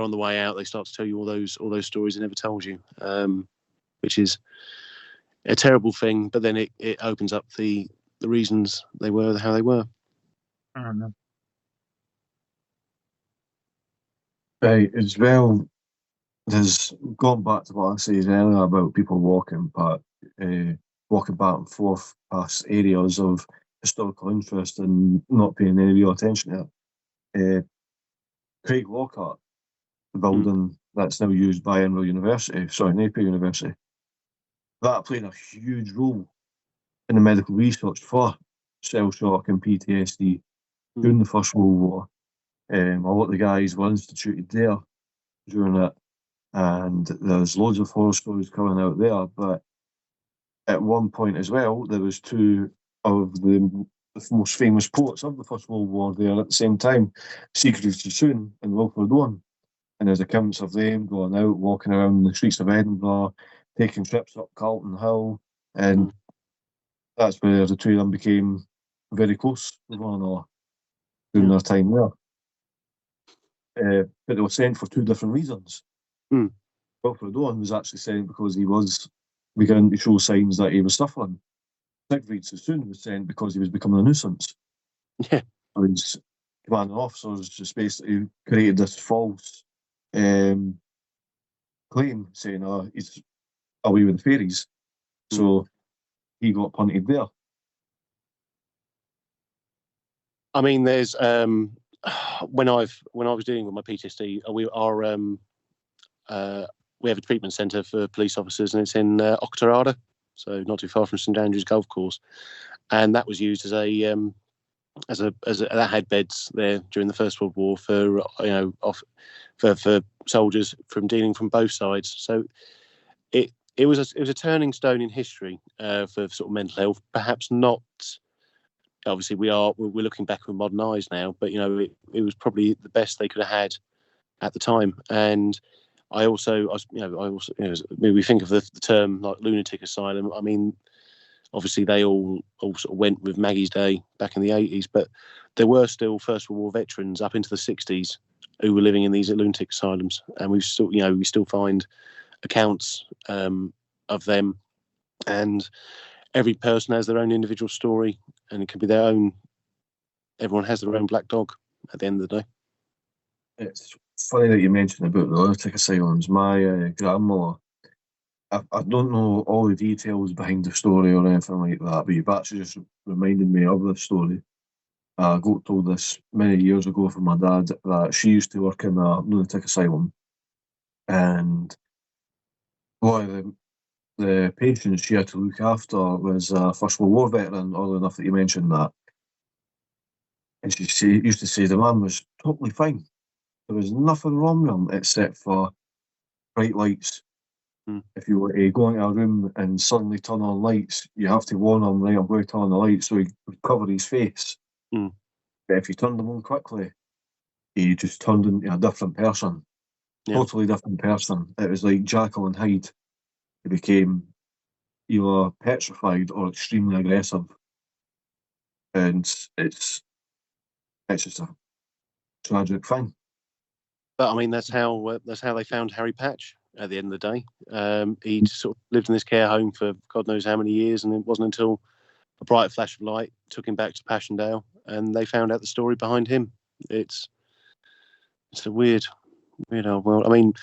on the way out they start to tell you all those stories they never told you, which is a terrible thing. But then it opens up the reasons they were how they were. I don't know. Right, as well, there's gone back to what I said earlier about people walking back and forth past areas of historical interest and not paying any real attention to it. Craig Lockhart, the building that's now used by Napier University, that played a huge role in the medical research for shell shock and PTSD during the First World War. A lot of the guys were instituted there during it, and there's loads of horror stories coming out there. But at one point as well, there was two of the most famous poets of the First World War there at the same time, Sigrid Sassoon and Wilfred Owen. And there's accounts of them going out, walking around the streets of Edinburgh, taking trips up Carlton Hill, and that's where the two of them became very close with one another during their time there. But they were sent for two different reasons. Wilfred Owen was actually sent because he was beginning to show signs that he was suffering. Sigrid Sassoon was sent because he was becoming a nuisance. Yeah. His commanding officers just basically created this false claim saying he's away with the fairies. So he got punted there. I mean, there's when I was dealing with my PTSD, we have a treatment centre for police officers, and it's in Octorada, so not too far from St Andrews Golf Course, and that was used that had beds there during the First World War for for soldiers from dealing from both sides. So it was a turning stone in history for sort of mental health. Perhaps not. Obviously, we're looking back with modern eyes now, but it was probably the best they could have had at the time. And we think of the term like lunatic asylum. I mean, obviously they all sort of went with Maggie's day back in the 80s, but there were still First World War veterans up into the 60s who were living in these lunatic asylums, and we still find accounts of them, and every person has their own individual story, and it can be their own. Everyone has their own black dog at the end of the day. It's funny that you mentioned about the lunatic asylums. My grandmother, I don't know all the details behind the story or anything like that, but you've actually just reminded me of this story. I got told this many years ago from my dad that she used to work in a lunatic asylum, and one of the patients she had to look after was a First World War veteran, oddly enough that you mentioned that. And she used to say the man was totally fine. There was nothing wrong with him except for bright lights. If you were to go into a room and suddenly turn on lights, you have to warn him, right, I'm going to turn on the lights so he would cover his face. But if you turned them on quickly, he just turned into a different person. Totally different person. It was like Jekyll and Hyde. He became either petrified or extremely aggressive. And it's just a tragic thing. But I mean, that's how they found Harry Patch at the end of the day. He sort of lived in this care home for God knows how many years, and it wasn't until a bright flash of light took him back to Passchendaele, and they found out the story behind him. It's a weird old world. I mean,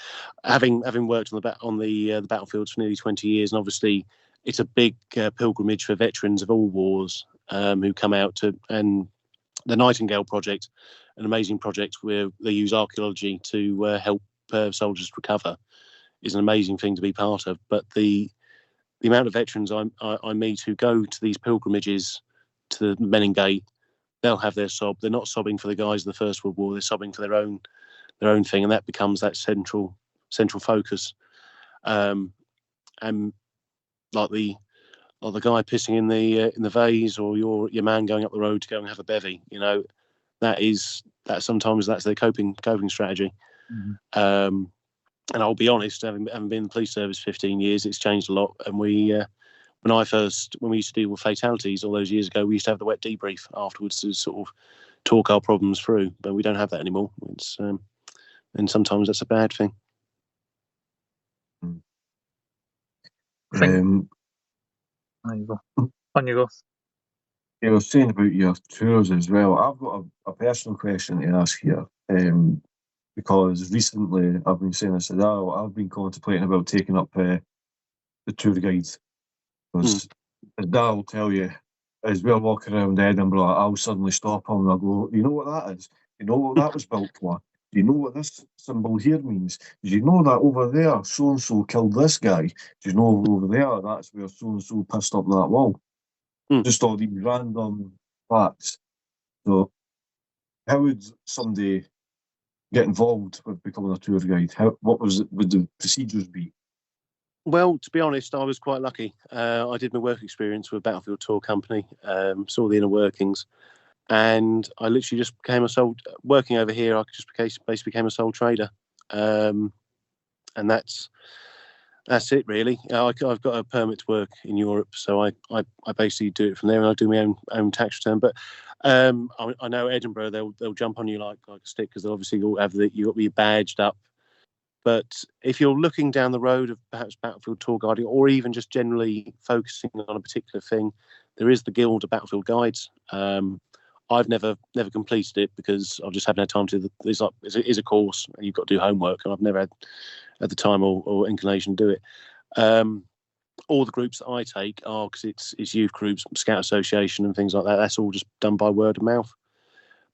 having worked on the battlefields for nearly 20 years, and obviously it's a big pilgrimage for veterans of all wars who come out to. And the Nightingale Project, an amazing project where they use archaeology to help soldiers recover, is an amazing thing to be part of. But the amount of veterans I meet who go to these pilgrimages to the Meningate, they'll have their sob. They're not sobbing for the guys in the First World War. They're sobbing for their own thing, and that becomes that central focus. And like the guy pissing in the vase, or your man going up the road to go and have a bevy. That sometimes that's their coping strategy. And I'll be honest, having been in the police service 15 years, it's changed a lot. And when we used to deal with fatalities all those years ago, we used to have the wet debrief afterwards to sort of talk our problems through, but we don't have that anymore. And sometimes that's a bad thing. On you go. I was saying about your tours as well. I've got a personal question to ask here. Because recently I've been saying this, I've been contemplating about taking up the tour guides. Because as Dad will tell you, as we're walking around Edinburgh, I'll suddenly stop him and I'll go, you know what that is? You know what that was built for? Do you know what this symbol here means? Do you know that over there, so-and-so killed this guy? Do you know over there, that's where so-and-so pissed up that wall? Just all these random facts. So how would somebody get involved with becoming a tour guide? What would the procedures be? Well, to be honest, I was quite lucky. I did my work experience with a Battlefield tour company, saw the inner workings, and I literally just became working over here. I just basically became a sole trader, and that's it really. I've got a permit to work in Europe, so I basically do it from there, and I do my own tax return. But I know Edinburgh, they'll jump on you like a stick, because obviously you'll got to be badged up. But if you're looking down the road of perhaps Battlefield tour guiding, or even just generally focusing on a particular thing, there is the Guild of Battlefield Guides. I've never completed it because I've just haven't had time to. It's a course, and you've got to do homework, and I've never had the time or inclination to do it. All the groups that I take are, because it's youth groups, Scout Association, and things like that. That's all just done by word of mouth.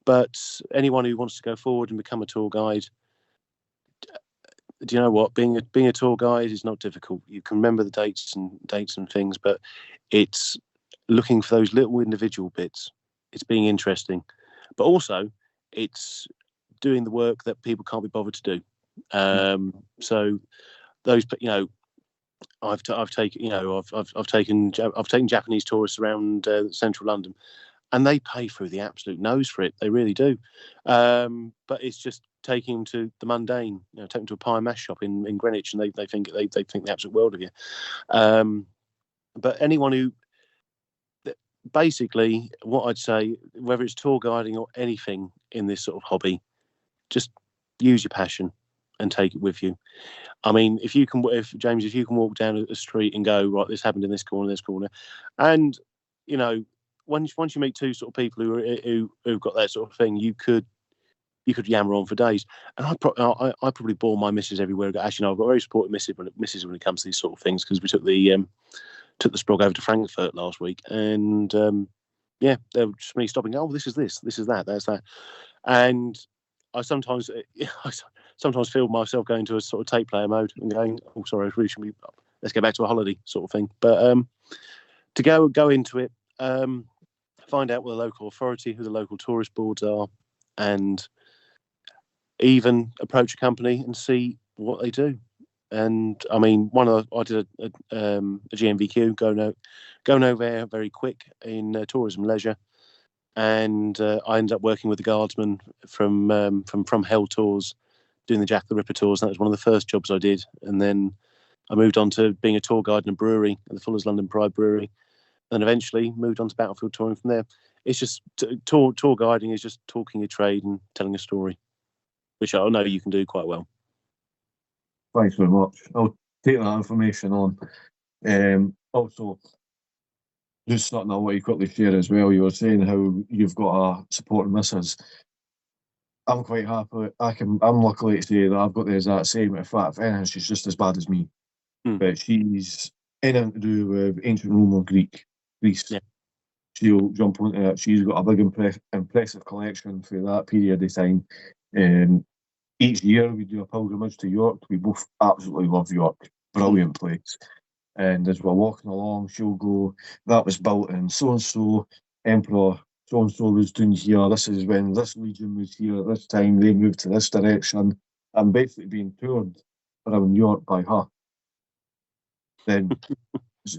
But anyone who wants to go forward and become a tour guide, do you know what? Being a tour guide is not difficult. You can remember the dates and things, but it's looking for those little individual bits. It's being interesting, but also it's doing the work that people can't be bothered to do. So those, I've taken Japanese tourists around central London, and they pay through the absolute nose for it. They really do. But it's just taking them to the mundane. Take them to a pie and mash shop in Greenwich, and they think the absolute world of you. But anyone who, basically, what I'd say, whether it's tour guiding or anything in this sort of hobby, just use your passion and take it with you. I mean, if you can walk down a street and go, right, this happened in this corner, and once you meet two sort of people who've got that sort of thing, you could yammer on for days. And I probably bore my missus everywhere. Actually, no, I've got a very supportive missus when it comes to these sort of things, because we took the Sprog over to Frankfurt last week, and they were just me stopping. Oh, this is that, that's that, and I sometimes feel myself going to a sort of tape player mode and going, oh, sorry, I really should be. Let's go back to a holiday sort of thing. But to go into it, find out what the local authority, who the local tourist boards are, and even approach a company and see what they do. And I mean, I did a GMVQ, going over there very quick in tourism leisure, and I ended up working with the guardsman from Hell Tours, doing the Jack the Ripper tours. That was one of the first jobs I did, and then I moved on to being a tour guide in a brewery, at the Fuller's London Pride Brewery, and eventually moved on to Battlefield touring from there. It's just tour guiding is just talking a trade and telling a story, which I know you can do quite well. Thanks very much. I'll take that information on. Also, just something I want you quickly share as well. You were saying how you've got a supporting missus. I'm quite happy. I'm lucky to say that I've got the exact same. In fact, if anything, she's just as bad as me. But she's anything to do with ancient Rome or Greece. Yeah. She'll jump onto it. She's got a big impressive collection for that period of time. Each year we do a pilgrimage to York. We both absolutely love York. Brilliant place. And as we're walking along, she'll go, that was built in so-and-so, Emperor so-and-so was doing here, this is when this region was here at this time, they moved to this direction. I'm basically being toured around York by her. Then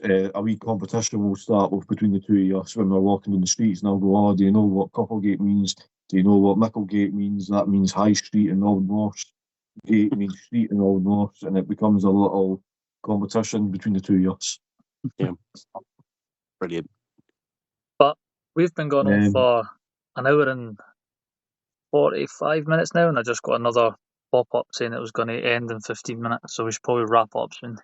a wee competition will start off between the two of us when we're walking in the streets, and I'll go, oh, do you know what Couplegate means? Do you know what Micklegate means? That means High Street in Old North. Gate means street in Old North, and it becomes a little competition between the two of us. Yeah. Brilliant. But we've been going on for an hour and 45 minutes now, and I just got another pop-up saying it was going to end in 15 minutes, so we should probably wrap up soon.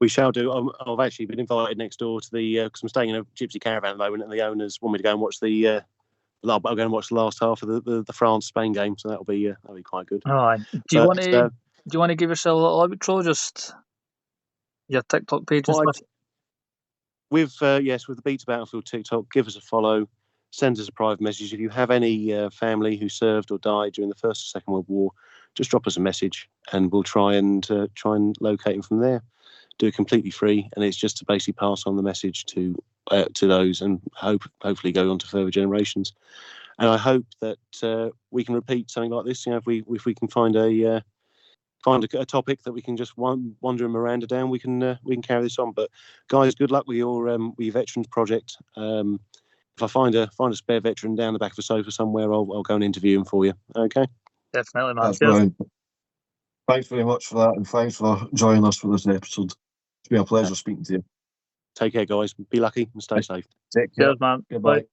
We shall do. I've actually been invited next door to the, because I'm staying in a gypsy caravan at the moment, and the owners want me to go and watch I'll go and watch the last half of the France-Spain game, so that'll be quite good. All right. Do you want to give yourself a little outro, just your TikTok page and stuff? With the Beat2Battlefield TikTok, give us a follow, send us a private message. If you have any family who served or died during the First or Second World War, just drop us a message, and we'll try and locate them from there. Do it completely free, and it's just to basically pass on the message to those, and hopefully go on to further generations. And I hope that we can repeat something like this. If we can find a topic that we can just wander Miranda down, we can carry this on. But guys, good luck with your veterans project. If I find a spare veteran down the back of a sofa somewhere, I'll go and interview him for you. Okay. Definitely, man. That's brilliant. Thanks very much for that, and thanks for joining us for this episode. It's been a pleasure speaking to you. Take care, guys. Be lucky and stay safe. Take care. Cheers, man. Goodbye. Bye.